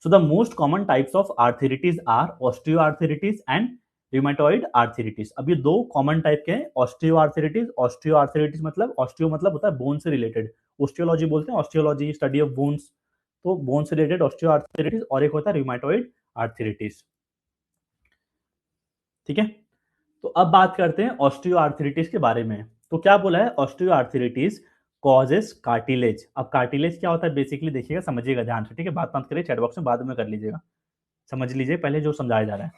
So the most common types of arthritis are osteoarthritis and rheumatoid arthritis. अब ये दो कॉमन टाइप के हैं, ऑस्टियो आर्थरिटीज। ऑस्टियो आर्थरिटीज मतलब, ऑस्टियो मतलब होता है बोन से रिलेटेड, ओस्टियोलॉजी बोलते हैं, ऑस्टियोलॉजी स्टडी ऑफ बोन्स, तो बोन से रिलेटेड ऑस्टियो आर्थरिटीज, और एक होता है रिमेटॉइड आर्थरिटीज, ठीक है। तो अब बात करते हैं ऑस्टियो आर्थरिटीज के बारे में। तो क्या बोला है, ऑस्टियो आर्थरिटीज कॉजेस कार्टिलेज। अब कार्टिलेज क्या होता है बेसिकली देखिएगा, समझिएगा ध्यान से, ठीक है, बात मत करिए चैट बॉक्स में, बाद में कर लीजिएगा, समझ लीजिए पहले जो समझाया जा रहा है।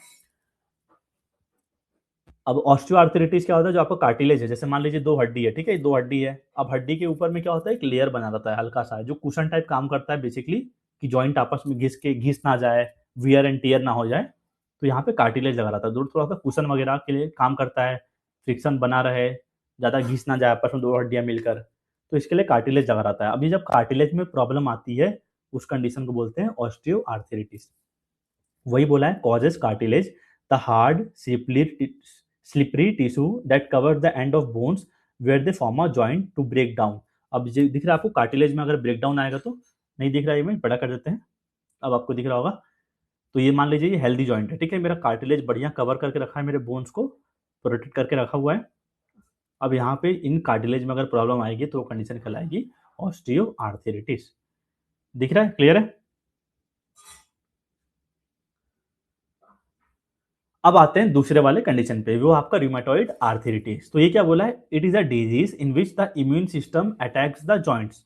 अब ऑस्टियो आर्थरिटीज क्या होता है, जो आपका कार्टिलेज है, जैसे मान लीजिए दो हड्डी है, ठीक है, दो हड्डी है, अब हड्डी के ऊपर में क्या होता है, एक लेयर बना रहता है हल्का सा, जो कुशन टाइप काम करता है बेसिकली, कि जॉइंट आपस में घिस ना जाए, वियर एंड टियर ना हो जाए, तो यहाँ पे कार्टिलेज लगा रहता है, दूर थोड़ा सा कुशन वगैरह के लिए काम करता है, फ्रिक्शन बना रहे, ज्यादा घिस ना जाए आपस में दो हड्डियां मिलकर, तो इसके लिए कार्टिलेज लगा रहता है। अभी जब कार्टिलेज में प्रॉब्लम आती है, उस कंडीशन को बोलते हैं ऑस्टियो आर्थरिटीज। वही बोला है, causes cartilage the hard slippery tissue that cover the end of bones where they form a joint to break down. अब ये दिख रहा है आपको कार्टिलेज में अगर ब्रेक डाउन आएगा तो, नहीं दिख रहा है, ये बड़ा कर देते हैं, अब आपको दिख रहा होगा। तो ये मान लीजिए ये हेल्दी जॉइंट है, ठीक है, मेरा कार्टिलेज बढ़िया कवर करके रखा है, मेरे बोन्स को प्रोटेक्ट करके रखा हुआ है। अब यहाँ पे इन कार्टिलेज में अगर प्रॉब्लम आएगी तो वो कंडीशन कहलाएगी ऑस्टियो आर्थरिटिस। दिख रहा है, क्लियर है? अब आते हैं दूसरे वाले कंडीशन पे, वो आपका रूमेटॉइड आर्थरिटिस। तो ये क्या बोला है, it is a disease in which the immune system attacks the joints.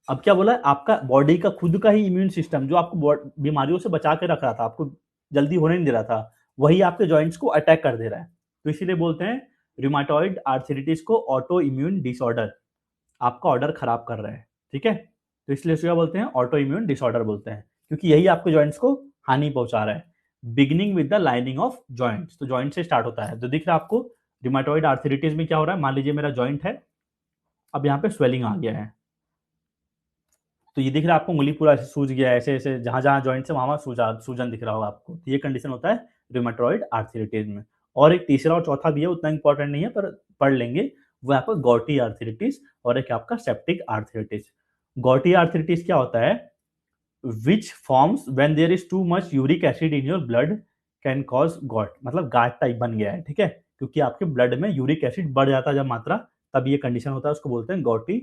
अब क्या बोला है, आपका बॉडी का खुद का ही इम्यून सिस्टम जो आपको बीमारियों से बचा के रख रहा था, आपको जल्दी होने नहीं दे रहा था, वही आपके जॉइंट्स को अटैक कर दे रहा है, तो इसीलिए बोलते हैं रूमेटॉइड आर्थरिटिस को ऑटो इम्यून डिसऑर्डर, आपका ऑर्डर खराब कर रहा है, ठीक है, तो इसलिए क्या बोलते हैं, ऑटो इम्यून डिसऑर्डर बोलते हैं, क्योंकि यही आपके जॉइंट्स को हानि पहुंचा रहा है। Beginning with the lining of joints, तो जॉइंट से स्टार्ट होता है। तो दिख रहा है आपको रूमेटॉइड आर्थरिटिस में क्या हो रहा है, मान लीजिए मेरा जॉइंट है, अब यहाँ पे स्वेलिंग आ गया है, तो ये दिख रहा है आपको उंगली पूरा ऐसे सूज गया है, ऐसे ऐसे जहां जहां जॉइंट से वहां सूजन दिख रहा होगा आपको, तो ये कंडीशन होता है रूमेटॉइड आर्थरिटिस में। और एक तीसरा और चौथा भी है, उतना इंपॉर्टेंट नहीं है पर पढ़ लेंगे, वो आपका गॉटी आर्थरिटिस, और एक आपका सेप्टिक आर्थरिटिस। गॉटी आर्थरिटिस क्या होता है, which forms when there is too much uric acid in your blood can cause gout, मतलब गाठ टाइप बन गया है, ठीक है, क्योंकि आपके ब्लड में यूरिक एसिड बढ़ जाता है जब मात्रा, तब ये कंडीशन होता है, उसको बोलते हैं गॉटी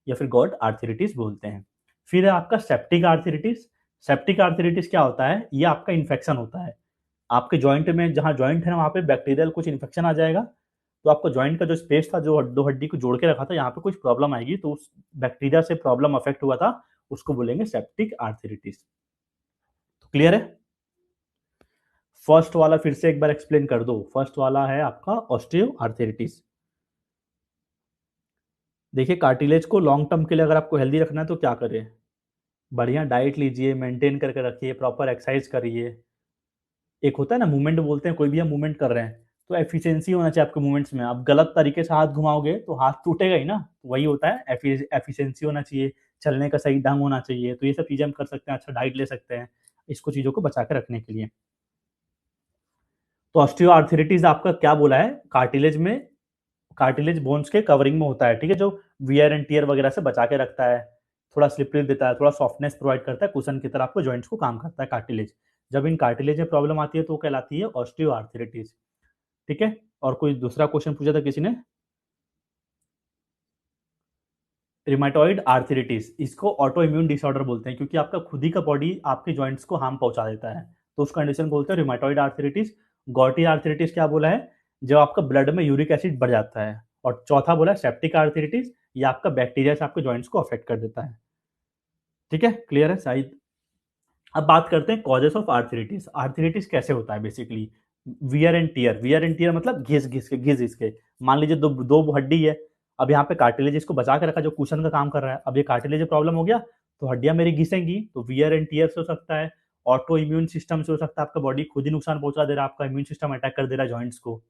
या फिर गॉट आर्थरिटिस बोलते हैं। फिर है आपका सेप्टिक आर्थरिटिस। सेप्टिक आर्थरिटिस क्या होता है, ये आपका इन्फेक्शन होता है, आपके जॉइंट में, जहां जॉइंट है ना वहां पे बैक्टीरियल कुछ इन्फेक्शन आ जाएगा, तो आपका जॉइंट का जो स्पेस था, जो दो हड्डी को जोड़ के रखा था, यहाँ पे कुछ प्रॉब्लम आएगी, तो उस बैक्टीरिया से प्रॉब्लम अफेक्ट हुआ था, उसको बोलेंगे सेप्टिक आर्थरिटिस। तो क्लियर है? फर्स्ट वाला फिर से एक बार एक्सप्लेन कर दो। फर्स्ट वाला है आपका ऑस्टियो आर्थरिटिस। देखिए कार्टिलेज को लॉन्ग टर्म के लिए अगर आपको हेल्दी रखना है तो क्या करें, बढ़िया डाइट लीजिए, मेंटेन करके रखिए, प्रॉपर एक्सरसाइज करिए, एक होता है ना मूवमेंट, बोलते हैं कोई भी हम मूवमेंट कर रहे हैं तो एफिशिएंसी होना चाहिए आपके मूवमेंट्स में। आप गलत तरीके से हाथ घुमाओगे तो हाथ टूटेगा ही ना, वही होता है एफिशिएंसी होना चाहिए, चलने का सही ढंग होना चाहिए। तो ये सब चीज़ें हम कर सकते हैं, अच्छा डाइट ले सकते हैं इसको चीज़ों को बचा के रखने के लिए। तो ऑस्टियोआर्थराइटिस आपका क्या बोला है, कार्टिलेज में, कार्टिलेज बोन्स के कवरिंग में होता है, ठीक है, जो वियर एंड टियर वगैरह से बचा के रखता है, थोड़ा स्लिपरी देता है, थोड़ा सॉफ्टनेस प्रोवाइड करता है, कुशन की तरह आपको जॉइंट्स को काम करता है कार्टिलेज। जब इन कार्टिलेज में प्रॉब्लम आती है तो वो कहलाती है ऑस्टियोआर्थराइटिस, ठीक है। और कोई दूसरा क्वेश्चन पूछा था किसी ने, रिमाटॉइड आर्थराइटिस, इसको ऑटो इम्यून डिसऑर्डर बोलते हैं क्योंकि आपका खुद ही का बॉडी आपके जॉइंट्स को हार्म पहुंचा देता है, तो उस कंडीशन बोलते हैं रिमाटॉइड आर्थराइटिस। गॉटी आर्थराइटिस क्या बोला है, जब आपका ब्लड में यूरिक एसिड बढ़ जाता है। और चौथा बोला सेप्टिक आर्थराइटिस, ये आपका बैक्टीरिया से आपके जॉइंट्स को अफेक्ट कर देता है, ठीक है, क्लियर है शायद। अब बात करते हैं कॉजेस ऑफ आर्थराइटिस। आर्थराइटिस कैसे होता है basically, wear and tear, wear and tear मतलब घिस इसके, मान लीजिए दो दो हड्डी है, अब यहाँ पे कार्टिलेज इसको बचा के रखा जो कुशन का काम कर रहा है, अब ये कार्टिलेज प्रॉब्लम हो गया तो हड्डियां मेरी घिसेंगी, तो वियर एंड टियर से हो सकता है। ऑटो इम्यून सिस्टम से हो सकता है, आपका बॉडी खुद ही नुकसान पहुंचा दे रहा है, आपका इम्यून सिस्टम अटैक कर दे रहा है जॉइंट्स को।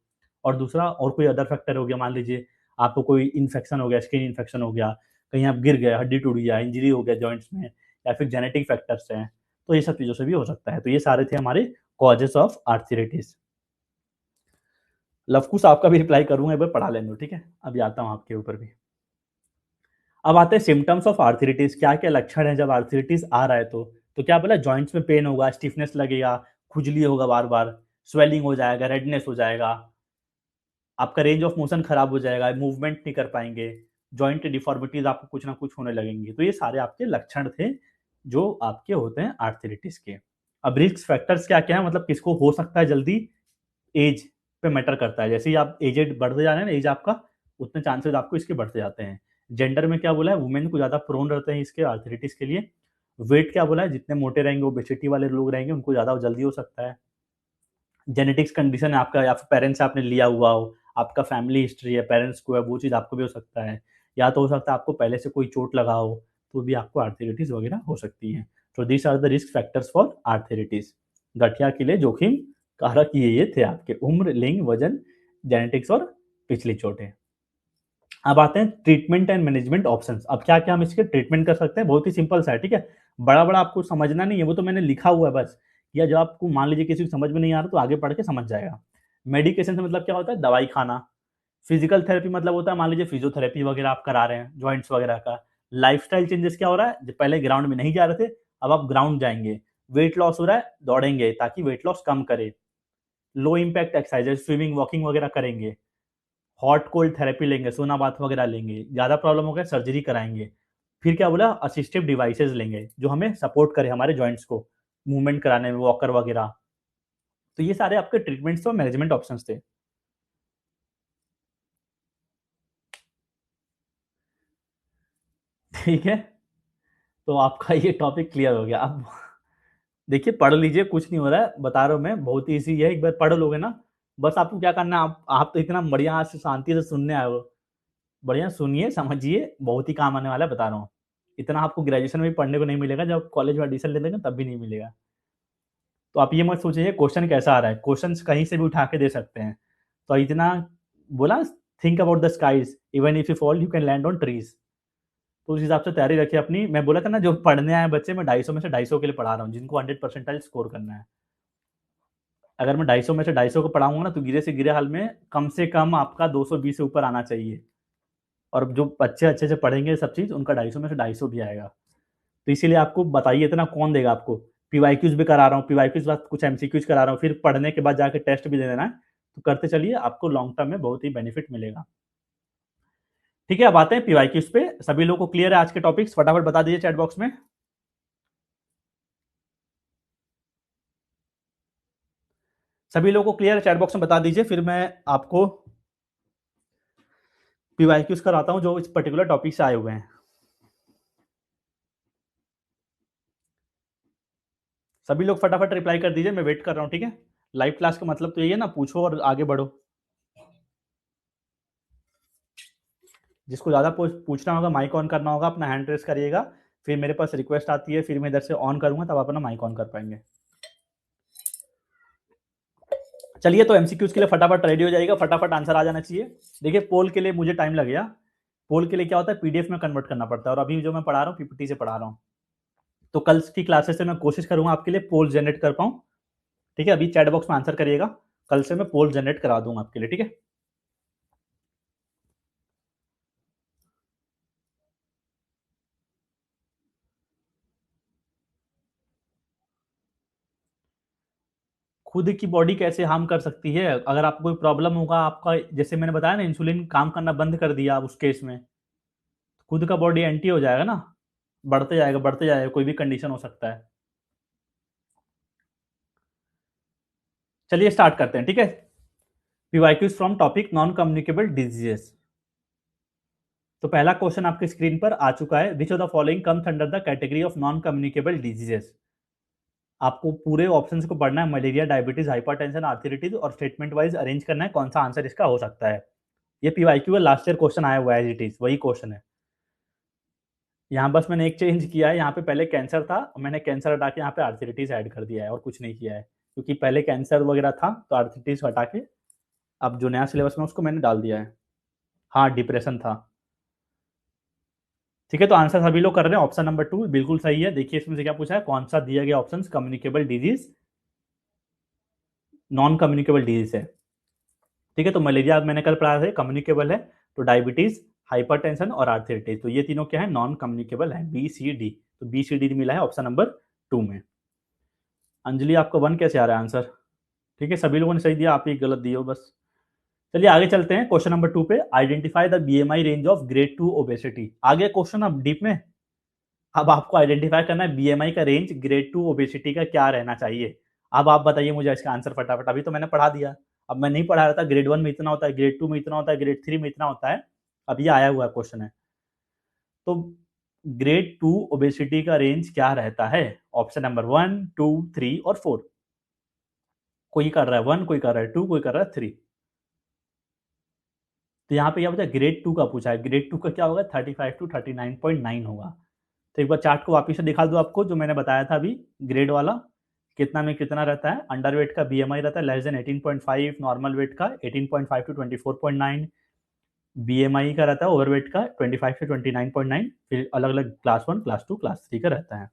और दूसरा और कोई अदर फैक्टर हो गया, मान लीजिए आपको कोई इन्फेक्शन हो गया, स्किन इन्फेक्शन हो गया, कहीं आप गिर गए, हड्डी टूट गया, इंजरी हो गया जॉइंट्स में, या फिर जेनेटिक फैक्टर्स हैं, तो ये सब चीज़ों से भी हो सकता है। तो ये सारे थे हमारे कॉजेस ऑफ आर्थराइटिस। लवकुश आपका भी रिप्लाई करूंगा, एक बार पढ़ा लेने दो, ठीक है, अभी आता हूँ आपके ऊपर भी। अब आते हैं सिम्टम्स ऑफ आर्थराइटिस, क्या क्या लक्षण है जब आर्थराइटिस आ रहा है तो क्या बोला, जॉइंट्स में पेन होगा, स्टिफनेस लगेगा, खुजली होगा बार बार, स्वेलिंग हो जाएगा, रेडनेस हो जाएगा, आपका रेंज ऑफ मोशन खराब हो जाएगा, मूवमेंट नहीं कर पाएंगे, जॉइंट डिफॉर्मिटीज आपको कुछ ना कुछ होने लगेंगी। तो ये सारे आपके लक्षण थे जो आपके होते हैं आर्थराइटिस के। अब रिस्क फैक्टर्स क्या क्या है, मतलब किसको हो सकता है जल्दी, एज पे मैटर करता है, जैसे ही आप एजेड बढ़ते जा रहे हैं ना, एज आपका, उतने चांसेस आपको इसके बढ़ते जाते हैं। जेंडर में क्या बोला है, वुमेन को ज्यादा प्रोन रहते हैं इसके आर्थराइटिस के लिए। वेट क्या बोला है, जितने मोटे रहेंगे ओबेसिटी वाले लोग रहेंगे उनको ज्यादा जल्दी हो सकता है। जेनेटिक्स कंडीशन है आपका, या फिर पेरेंट्स से आपने लिया हुआ हो, आपका फैमिली हिस्ट्री है, पेरेंट्स को है, वो चीज़ आपको भी हो सकता है। या तो हो सकता है आपको पहले से कोई चोट लगा हो, तो भी आपको आर्थराइटिस वगैरह हो सकती है। तो this are the risk factors for arthritis. गठिया के लिए जोखिम कारक ये थे आपके उम्र, लिंग, वजन, जेनेटिक्स और पिछली चोटें। अब आते हैं ट्रीटमेंट एंड मैनेजमेंट ऑप्शंस। अब क्या क्या हम इसके ट्रीटमेंट कर सकते हैं, बहुत ही सिंपल सा है, ठीक है, बड़ा बड़ा आपको समझना नहीं है, वो तो मैंने लिखा हुआ है बस, या जब आपको मान लीजिए किसी को समझ में नहीं आ रहा तो आगे पढ़ के समझ जाएगा। मेडिकेशन से मतलब क्या होता है, दवाई खाना। फिजिकल थेरेपी मतलब होता है मान लीजिए फिजियोथेरेपी वगैरह आप करा रहे हैं जॉइंट्स वगैरह का। लाइफस्टाइल चेंजेस क्या हो रहा है, जब पहले ग्राउंड में नहीं जा रहे थे अब आप ग्राउंड जाएंगे। वेट लॉस हो रहा है, दौड़ेंगे ताकि वेट लॉस कम करे। Low impact exercises, swimming, walking वगैरह करेंगे। हॉट कोल्ड थेरेपी लेंगे, सोना बाथ वगैरह लेंगे, ज़्यादा प्रॉब्लम हो गया सर्जरी कराएंगे। फिर क्या बोला, असिस्टिव डिवाइसेस लेंगे जो हमें सपोर्ट करे हमारे जॉइंट्स को मूवमेंट कराने में, वॉकर वगैरह। तो ये सारे आपके ट्रीटमेंट्स और मैनेजमेंट ऑप्शंस थे, ठीक है। तो आपका ये टॉपिक क्लियर हो गया। अब देखिए पढ़ लीजिए, कुछ नहीं हो रहा है, बता रहा हूँ मैं, बहुत ईजी है, एक बार पढ़ लोगे ना, बस आपको क्या करना है, आप तो इतना बढ़िया से शांति से सुनने आए हो, बढ़िया सुनिए समझिए, बहुत ही काम आने वाला है बता रहा हूँ। इतना आपको ग्रेजुएशन में भी पढ़ने को नहीं मिलेगा, जब कॉलेज में एडमिशन ले लेंगे तब भी नहीं मिलेगा। तो आप ये मत सोचिए क्वेश्चन कैसा आ रहा है, क्वेश्चन कहीं से भी उठा के दे सकते हैं। तो इतना बोला, think about the skies, even if you fall you can land on trees. तो उस हिसाब से तैयारी रखिए अपनी। मैं बोला था ना जो पढ़ने आए बच्चे, मैं 250 में से 250 के लिए पढ़ा रहा हूँ, जिनको 100% स्कोर करना है। अगर मैं 250 में से 250 को पढ़ाऊंगा ना, तो गिरे से गिरे हाल में कम से कम आपका 220 से ऊपर आना चाहिए। और जो बच्चे अच्छे से पढ़ेंगे सब चीज़, उनका 250 में से 250 भी आएगा। तो इसीलिए आपको बताइए, इतना कौन देगा आपको। पीवाईक्यूज भी करा रहा हूँ, पीवाईक्यूज बाद कुछ एमसीक्यूज करा रहा हूँ, फिर पढ़ने के बाद जाके टेस्ट भी दे देना है। तो करते चलिए, आपको लॉन्ग टर्म में बहुत ही बेनिफिट मिलेगा, ठीक है। अब आते हैं पीवाईक्यूज पे। सभी लोगों को क्लियर है आज के टॉपिक्स, फटाफट बता दीजिए चैट बॉक्स में। सभी लोगों को क्लियर है, चैट बॉक्स में बता दीजिए, फिर मैं आपको पीवाईक्यूज कराता हूँ जो इस पर्टिकुलर टॉपिक से आए हुए हैं। सभी लोग फटाफट रिप्लाई कर दीजिए, मैं वेट कर रहा हूँ, ठीक है। लाइव क्लास का मतलब तो यही है ना, पूछो और आगे बढ़ो। जिसको ज़्यादा पूछना होगा, माइक ऑन करना होगा, अपना हैंड रेस करिएगा, फिर मेरे पास रिक्वेस्ट आती है, फिर मैं इधर से ऑन करूंगा, तब अपना माइक ऑन कर पाएंगे। चलिए तो एमसीक्यूज के लिए फटाफट रेडी हो जाएगा, फटाफट आंसर आ जाना चाहिए। देखिए पोल के लिए मुझे टाइम लगेगा, पोल के लिए क्या होता है पीडीएफ में कन्वर्ट करना पड़ता है, और अभी जो मैं पढ़ा रहा हूँ पीपीटी से पढ़ा रहा हूँ। तो कल की क्लासेस से मैं कोशिश करूंगा आपके लिए पोल जनरेट कर पाऊँ। ठीक है, अभी चैट बॉक्स में आंसर करिएगा, कल से मैं पोल जनरेट करा दूंगा आपके लिए। ठीक है, खुद की बॉडी कैसे हार्म कर सकती है? अगर आपको कोई प्रॉब्लम होगा, आपका जैसे मैंने बताया ना इंसुलिन काम करना बंद कर दिया उस केस में, खुद का बॉडी एंटी हो जाएगा ना, बढ़ते जाएगा बढ़ते जाएगा, कोई भी कंडीशन हो सकता है। चलिए स्टार्ट करते हैं। ठीक है, PYQs from topic non communicable diseases. तो पहला क्वेश्चन आपके स्क्रीन पर आ चुका है, विच of the following comes under the category of non communicable diseases. आपको पूरे ऑप्शंस को पढ़ना है, मलेरिया, डायबिटीज, हाइपरटेंशन, आर्थराइटिस, और स्टेटमेंट वाइज अरेंज करना है कौन सा आंसर इसका हो सकता है। ये पीवाईक्यू का लास्ट ईयर क्वेश्चन आया हुआ है, एज इट इज वही क्वेश्चन है। यहाँ बस मैंने एक चेंज किया है, यहाँ पे पहले कैंसर था, मैंने कैंसर हटा के यहाँ पे आर्थराइटिस ऐड कर दिया है, और कुछ नहीं किया है, क्योंकि पहले कैंसर वगैरह था तो आर्थराइटिस हटा के अब जो नया सिलेबस में उसको मैंने डाल दिया है। हाँ, डिप्रेशन था। ठीक है, तो आंसर सभी लोग कर रहे हैं, ऑप्शन नंबर 2 बिल्कुल सही है। देखिए इसमें से क्या पूछा है, कौन सा दिया गया option communicable disease non communicable disease है। ठीक है, तो मलेरिया मैंने कल पढ़ा था कम्युनिकेबल है, तो डायबिटीज, हाइपरटेंशन और आर्थराइटिस, तो ये तीनों क्या है, नॉन कम्युनिकेबल है, बी सी डी। तो बी सी डी मिला है ऑप्शन नंबर 2 में। अंजलि आपका 1 कैसे आ रहा है आंसर? ठीक है, सभी लोगों ने सही दिया, आप ही गलत दिए हो बस। चलिए आगे चलते हैं क्वेश्चन नंबर 2 पे, identify the BMI range of grade 2 obesity. आगे क्वेश्चन अब डीप में, अब आपको आइडेंटिफाई करना है बीएमआई का रेंज ग्रेड 2 ओबेसिटी का क्या रहना चाहिए। अब आप बताइए मुझे इसका आंसर फटाफट, अभी तो मैंने पढ़ा दिया, अब मैं नहीं पढ़ा रहा था, ग्रेड 1 में इतना होता है, ग्रेड 2 में इतना होता है, ग्रेड 3 में इतना होता है, अब ये आया हुआ क्वेश्चन है। तो ग्रेड 2 ओबेसिटी का रेंज क्या रहता है? ऑप्शन नंबर 1, 2, 3 और 4। कोई कर रहा है 1, कोई कर रहा है 2, कोई कर रहा है 3। तो यहाँ पे क्या पूछा, ग्रेड 2 का पूछा है, ग्रेड 2 का क्या होगा, 35 टू 39.9 होगा। तो एक बार चार्ट को वापिस से दिखा दो आपको, जो मैंने बताया था अभी ग्रेड वाला, कितना में कितना रहता है, अंडर वेट का बीएमआई रहता है लेस देन 18.5, नॉर्मल वेट का 18.5 टू 24.9, बीएमआई का रहता है ओवरवेट का 25 से 29.9, फिर अलग अलग क्लास 1, क्लास 2, क्लास 3 का रहता है।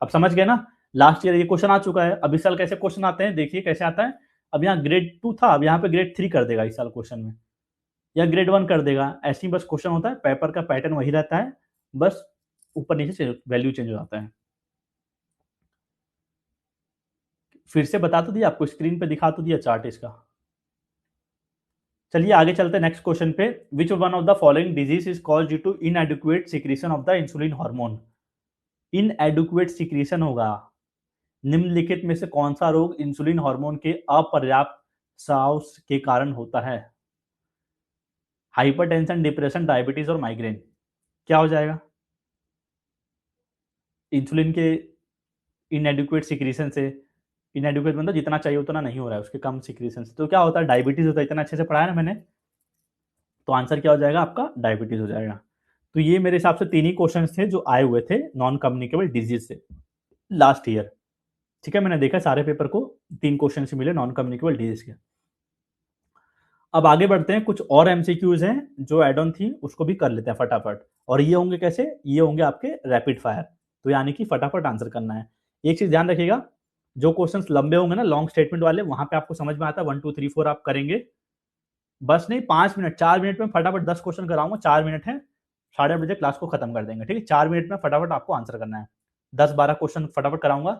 अब समझ गए ना, लास्ट ईयर ये क्वेश्चन आ चुका है, अब इस साल कैसे क्वेश्चन आते हैं देखिए कैसे आता है। अब यहाँ ग्रेड 2 था, अब यहाँ पे ग्रेड 3 कर देगा इस साल क्वेश्चन में, या ग्रेड 1 कर देगा, ऐसे ही बस क्वेश्चन होता है, पेपर का पैटर्न वही रहता है, बस ऊपर नीचे वैल्यू चेंज हो जाता है। फिर से बता तो दिया आपको, स्क्रीन पे दिखा तो दिया चार्ट इसका। चलिए आगे चलते हैं नेक्स्ट क्वेश्चन पे, which one of the following disease is called due to inadequate secretion of the insulin hormone. Inadequate secretion होगा, निम्नलिखित में से कौन सा रोग इंसुलिन हार्मोन के अपर्याप्त स्राव के कारण होता है? हाइपरटेंशन, डिप्रेशन, डायबिटीज और माइग्रेन। क्या हो जाएगा? इंसुलिन के इनएडिक्वेट सिक्रीशन से, इनएडिक्वेट मतलब जितना चाहिए उतना नहीं हो रहा है, उसके कम सिक्रीशन से, तो क्या होता है, डायबिटीज होता है, इतना अच्छे से पढ़ाया ना मैंने, तो आंसर क्या हो जाएगा आपका, डायबिटीज हो जाएगा। तो ये मेरे हिसाब से 3 ही क्वेश्चन थे जो आए हुए थे नॉन कम्युनिकेबल डिजीज से लास्ट ईयर। ठीक है, मैंने देखा सारे पेपर को 3 क्वेश्चन से मिले नॉन कम्युनिकेबल डिजीज के। अब आगे बढ़ते हैं, कुछ और एमसीक्यूज हैं जो एड ऑन थी, उसको भी कर लेते हैं फटाफट, और ये होंगे कैसे, ये होंगे आपके रैपिड फायर, तो यानी कि फटाफट आंसर करना है। एक चीज ध्यान रखिएगा, जो क्वेश्चंस लंबे होंगे ना, लॉन्ग स्टेटमेंट वाले, वहां पे आपको समझ में आता है 1 2 3 4 आप करेंगे, बस नहीं 5 मिनट, 4 मिनट में फटाफट 10 क्वेश्चन कराऊंगा, 4 मिनट है, 8:30 बजे क्लास को खत्म कर देंगे। ठीक है, 4 मिनट में फटाफट आपको आंसर करना है, 10-12 क्वेश्चन फटाफट कराऊंगा,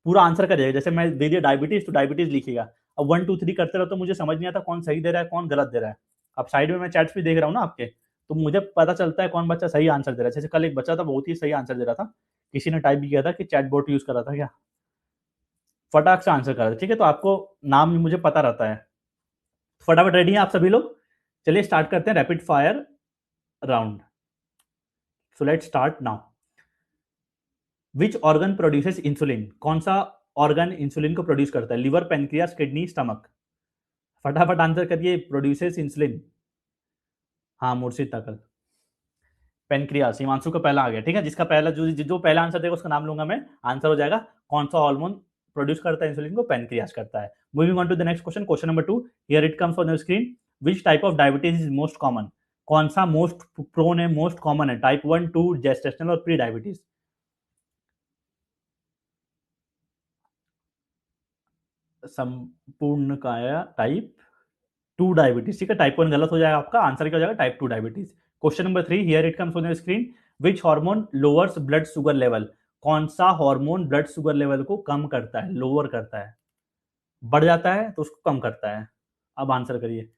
पूरा आंसर करिएगा। जैसे मैं दे दिया डायबिटीज, तो डायबिटीज लिखिएगा, अब 1 2 3 करते रहो तो मुझे समझ नहीं आता कौन सही दे रहा है कौन गलत दे रहा है। अब साइड में मैं चैट्स भी देख रहा हूँ ना आपके, तो मुझे पता चलता है कौन बच्चा सही आंसर दे रहा है। जैसे कल एक बच्चा था बहुत ही सही आंसर दे रहा था, किसी ने टाइप भी किया था कि चैट बोट यूज कर रहा था क्या, फटाक से आंसर कर रहा था। ठीक है, तो आपको नाम भी मुझे पता रहता है। फटाफट रेडी हैं आप सभी लोग? चलिए स्टार्ट करते हैं rapid fire round. So let's start now. Which organ produces insulin, कौन सा ऑर्गन इंसुलिन को प्रोड्यूस करता है, लिवर, पेनक्रियास, किडनी, स्टमक। फटाफट आंसर करिए, प्रोड्यूसेस इंसुलिन। हाँ, मुर्शिद ताकल, पेनक्रियास, हिमांशु का पहला आ गया। ठीक है, जिसका पहला जो जो पहला आंसर देगा उसका नाम लूंगा मैं, आंसर हो जाएगा कौन सा हार्मोन प्रोड्यूस करता है इंसुलिन को? पैनक्रियास करता है। Moving on to the next question, question number 2, here it comes on your screen, which type of diabetes is most common? कौन सा मोस्ट प्रोन है, मोस्ट कॉमन है? टाइप 1, 2, जेस्टेशनल और प्री डायबिटीज? संपूर्ण काया टाइप 2 डायबिटीज, ठीक है। Type 1 गलत हो जाएगा आपका, आंसर क्या हो जाएगा? Type 2 diabetes. Question number 3, here it comes on your screen, which hormone lowers blood sugar level? कौन सा हार्मोन ब्लड शुगर लेवल को कम करता है, लोअर करता है? बढ़ जाता है तो उसको कम करता है। अब आंसर करिए।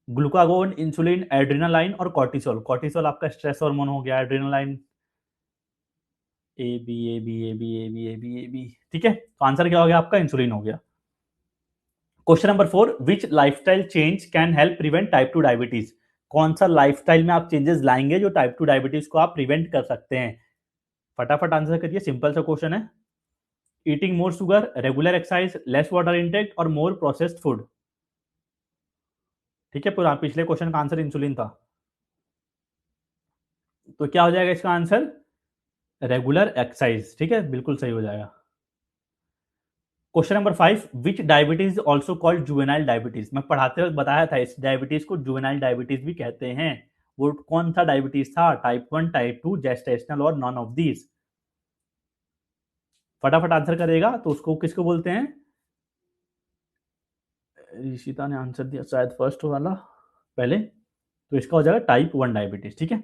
ग्लूकागोन, इंसुलिन, एड्रेनालाइन और कॉर्टिसोल। कॉर्टिसोल आपका स्ट्रेस हार्मोन हो गया, adrenaline A B A B A B A B A B A B, ठीक है। तो आंसर क्या हो गया आपका? इंसुलिन हो गया। Question number 4, which lifestyle change can help prevent type 2 diabetes? कौन सा लाइफस्टाइल में आप चेंजेस लाएंगे जो टाइप 2 डायबिटीज को आप प्रिवेंट कर सकते हैं? फटाफट आंसर करिए, सिंपल सा क्वेश्चन है। ईटिंग मोर sugar, regular exercise, less water intake और मोर प्रोसेस्ड फूड, ठीक है। पूरा पिछले क्वेश्चन का आंसर इंसुलिन था, तो क्या हो जाएगा इसका आंसर? रेगुलर एक्सरसाइज, ठीक है, बिल्कुल सही हो जाएगा। Question number 5, which diabetes also called juvenile diabetes? मैं पढ़ाते वक्त बताया था इस डायबिटीज को जुवेनाइल डायबिटीज भी कहते हैं। वो कौन सा डायबिटीज था? टाइप 1, टाइप 2, जेस्टेशनल और नॉन ऑफ दीज? फटाफट आंसर करेगा तो उसको किसको बोलते हैं? ऋषिता ने आंसर दिया शायद फर्स्ट वाला पहले, तो इसका हो जाएगा टाइप 1 डायबिटीज, ठीक है।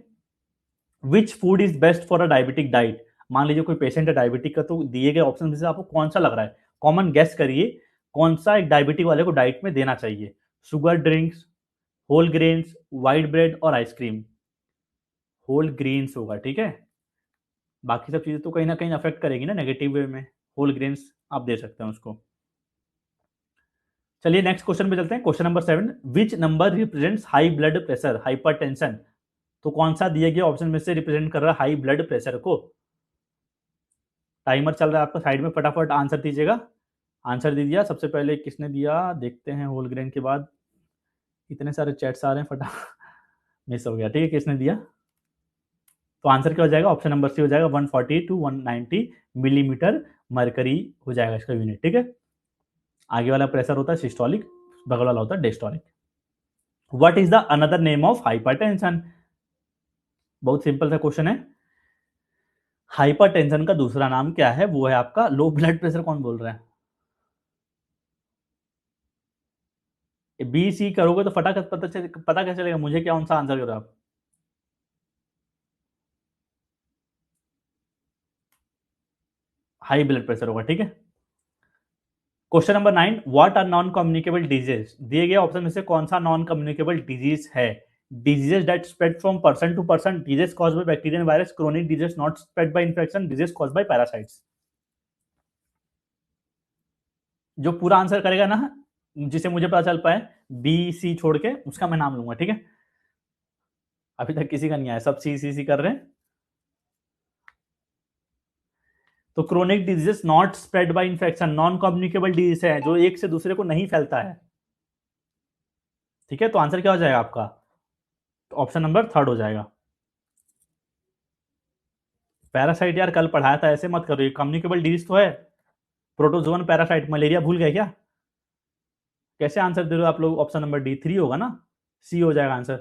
Which food is best for a diabetic diet? मान लीजिए कोई पेशेंट है डायबिटिक का, तो दिए गए ऑप्शन में से आपको कौन सा लग रहा है? कॉमन गेस करिए, कौन सा एक डायबिटिक वाले को डाइट में देना चाहिए? Sugar drinks, whole grains, white bread और आइसक्रीम? होल ग्रेन्स होगा, ठीक है। बाकी सब चीजें तो कहीं ना कहीं अफेक्ट करेगी ना नेगेटिव वे में। होल ग्रेन्स आप दे सकते हैं उसको। चलिए नेक्स्ट क्वेश्चन पे चलते हैं। Question number 7, which number represents high blood pressure, hypertension? तो कौन सा दिए गए ऑप्शन में से रिप्रेजेंट कर रहा है हाई ब्लड प्रेशर को? टाइमर चल रहा है आपका साइड में, फटाफट आंसर दीजिएगा। आंसर दे दिया सबसे पहले किसने दिया, देखते हैं। होल ग्रेन के बाद इतने सारे चैट्स आ रहे हैं, फटा मिस हो गया, ठीक है। किसने दिया? तो आंसर क्या हो जाएगा? ऑप्शन नंबर सी हो जाएगा, 140 टू 190 मिलीमीटर मरकरी हो जाएगा इसका यूनिट, ठीक है। आगे वाला प्रेशर होता है सिस्टोलिक, बगल वाला होता है diastolic. What is the another name of hypertension? बहुत सिंपल सा क्वेश्चन है। हाइपरटेंशन का दूसरा नाम क्या है? वो है आपका लो ब्लड प्रेशर। कौन बोल रहा है? बी सी करोगे तो पता कैसे चलेगा मुझे क्या कौन सा आंसर करो आप? हाई ब्लड प्रेशर होगा, ठीक है। Question number 9, what are non communicable disease? दिए गए ऑप्शन में से कौन सा नॉन कम्युनिकेबल डिजीज है? Diseases that spread from person to person, disease caused by bacteria and virus, chronic disease not spread by infection, disease caused by parasites. जो पूरा answer करेगा ना, जिसे मुझे पता चल पाए बी सी छोड़ के, उसका मैं नाम लूंगा, ठीक है। अभी तक किसी का नहीं आया, सब सी सी सी कर रहे हैं। तो chronic disease not spread by infection, non communicable disease है जो एक से दूसरे को नहीं फैलता है, ठीक है। तो आंसर क्या हो जाएगा आपका? ऑप्शन नंबर 3 हो जाएगा। पैरासाइट यार कल पढ़ाया था, ऐसे मत करो, ये कम्युनिकेबल डिजीज तो है। प्रोटोजोन पैरासाइट, मलेरिया भूल गए क्या? कैसे आंसर दे रहे हो आप लोग? ऑप्शन नंबर डी 3 होगा ना, सी हो जाएगा answer.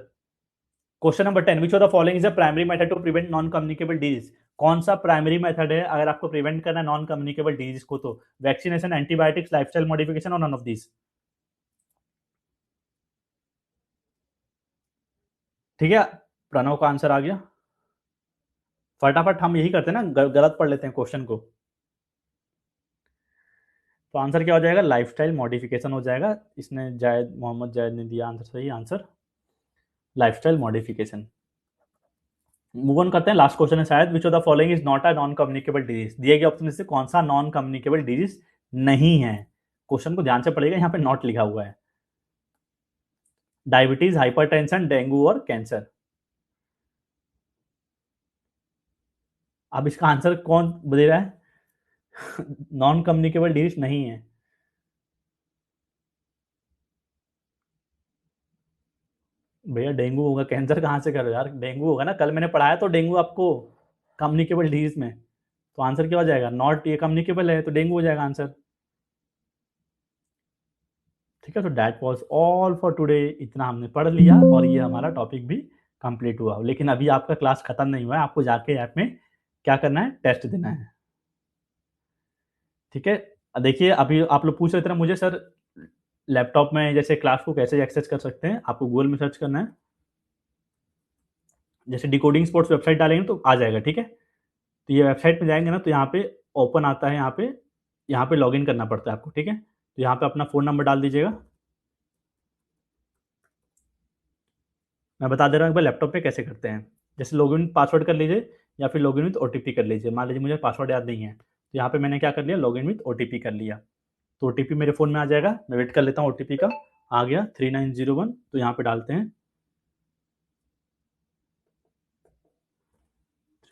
Question number 10, which of the following is a primary method to prevent non communicable disease? कौन सा प्राइमरी मेथड है अगर आपको प्रिवेंट करना है नॉन कम्युनिकेबल डिजीज को? तो वैक्सीनेशन, एंटीबायोटिक्स, लाइफस्टाइल मॉडिफिकेशन और नन ऑफ दीज, ठीक है। प्रणव का आंसर आ गया। फटाफट हम यही करते हैं ना, गलत पढ़ लेते हैं क्वेश्चन को। तो आंसर क्या हो जाएगा? लाइफस्टाइल मॉडिफिकेशन हो जाएगा। इसने जायद, मोहम्मद जायद ने दिया आंसर, सही answer lifestyle modification. Move on करते हैं, लास्ट क्वेश्चन है शायद, विच of the following is not a non communicable disease? दिए गए ऑप्शन में से कौन सा नॉन कम्युनिकेबल डिजीज नहीं है? क्वेश्चन को ध्यान से पढ़िएगा, यहाँ पे नॉट लिखा हुआ है। डायबिटीज, हाइपरटेंशन, डेंगू और कैंसर। अब इसका आंसर कौन दे रहा है? नॉन कम्युनिकेबल डिजीज नहीं है। भैया डेंगू होगा, कैंसर कहाँ से करो यार? डेंगू होगा ना, कल मैंने पढ़ाया तो डेंगू आपको कम्युनिकेबल डिजीज में। तो आंसर क्या हो जाएगा, नॉट ये कम्युनिकेबल है तो डेंगू हो जाएगा आंसर। ठीक है, तो that was all for today, इतना हमने पढ़ लिया और ये हमारा टॉपिक भी कंप्लीट हुआ। लेकिन अभी आपका क्लास खत्म नहीं हुआ है, आपको जाके ऐप में क्या करना है, टेस्ट देना है। ठीक है, देखिए अभी आप लोग पूछ रहे थे ना मुझे, सर लैपटॉप में जैसे क्लास को कैसे एक्सेस कर सकते हैं, आपको गूगल में सर्च करना है, जैसे डिकोडिंग स्पोर्ट्स वेबसाइट डालेंगे तो आ जाएगा। ठीक है, तो ये वेबसाइट में जाएंगे ना तो यहाँ पे ओपन आता है, यहाँ पे लॉगिन करना पड़ता है आपको। ठीक है, तो यहाँ पे अपना फ़ोन नंबर डाल दीजिएगा। मैं बता दे रहा हूँ एक बार लैपटॉप पे कैसे करते हैं। जैसे लॉगिन पासवर्ड कर लीजिए या फिर लॉगिन विथ ओटीपी कर लीजिए। मान लीजिए मुझे पासवर्ड याद नहीं है, तो यहाँ पे मैंने क्या कर लिया, लॉगिन विथ ओटीपी कर लिया। तो ओटीपी मेरे फ़ोन में आ जाएगा, मैं वेट कर लेता हूँ ओटीपी का। आ गया 3901, तो यहाँ पे डालते हैं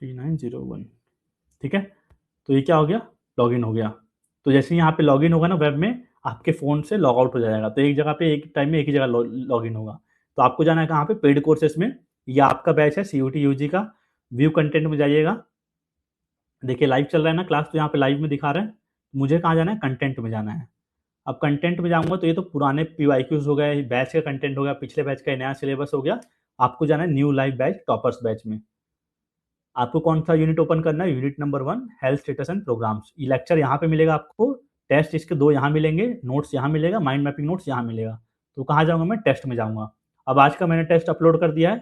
3901। ठीक है, तो ये क्या हो गया, लॉगिन हो गया। तो जैसे ही यहाँ पे लॉगिन होगा ना वेब में, आपके फ़ोन से लॉग आउट हो जाएगा। तो एक जगह पे एक टाइम में एक ही जगह लॉगिन होगा। तो आपको जाना है कहाँ पे, पेड कोर्सेज में। ये आपका बैच है सीयूटी यूजी का। व्यू कंटेंट में जाइएगा, देखिए लाइव चल रहा है ना क्लास, तो यहाँ पे लाइव में दिखा रहा है। मुझे कहाँ जाना है, कंटेंट में जाना है। अब कंटेंट में जाऊँगा तो ये तो पुराने पीवाईक्यूज हो गए, बैच का कंटेंट हो गया, पिछले बैच का नया सिलेबस हो गया। आपको जाना है new live batch, toppers batch में। आपको कौन सा यूनिट ओपन करना है, unit number 1, health status and programs. ये लेक्चर यहाँ पे मिलेगा आपको, टेस्ट इसके 2 यहाँ मिलेंगे, नोट्स यहाँ मिलेगा, माइंड मैपिंग नोट्स यहाँ मिलेगा। तो कहाँ जाऊँगा मैं, टेस्ट में जाऊँगा। अब आज का मैंने टेस्ट अपलोड कर दिया है,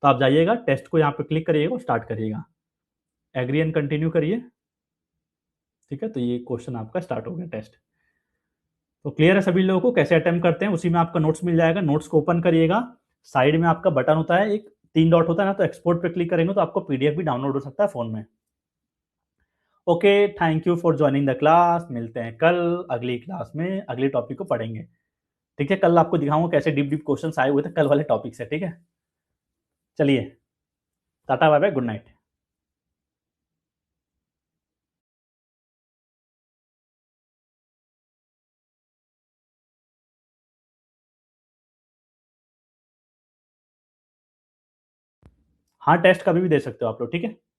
तो आप जाइएगा टेस्ट को यहाँ पे क्लिक करिएगा और स्टार्ट करिएगा। एग्री एंड कंटिन्यू करिए। ठीक है, तो ये क्वेश्चन आपका स्टार्ट हो गया टेस्ट। तो क्लियर है सभी लोगों को कैसे अटेम्प्ट करते हैं, उसी में आपका नोट्स मिल जाएगा। नोट्स को ओपन करिएगा, साइड में आपका बटन होता है, एक 3 डॉट होता है ना, तो एक्सपोर्ट पे क्लिक करेंगे तो आपको पीडीएफ भी डाउनलोड हो सकता है फ़ोन में। Okay, thank you for joining the class. मिलते हैं कल अगली क्लास में, अगले टॉपिक को पढ़ेंगे। ठीक है, कल आपको दिखाऊंगा कैसे डीप डीप क्वेश्चंस आए हुए थे कल वाले टॉपिक से। ठीक है, चलिए, tata bye bye, good night. हाँ, टेस्ट कभी भी दे सकते हो आप लोग। ठीक है।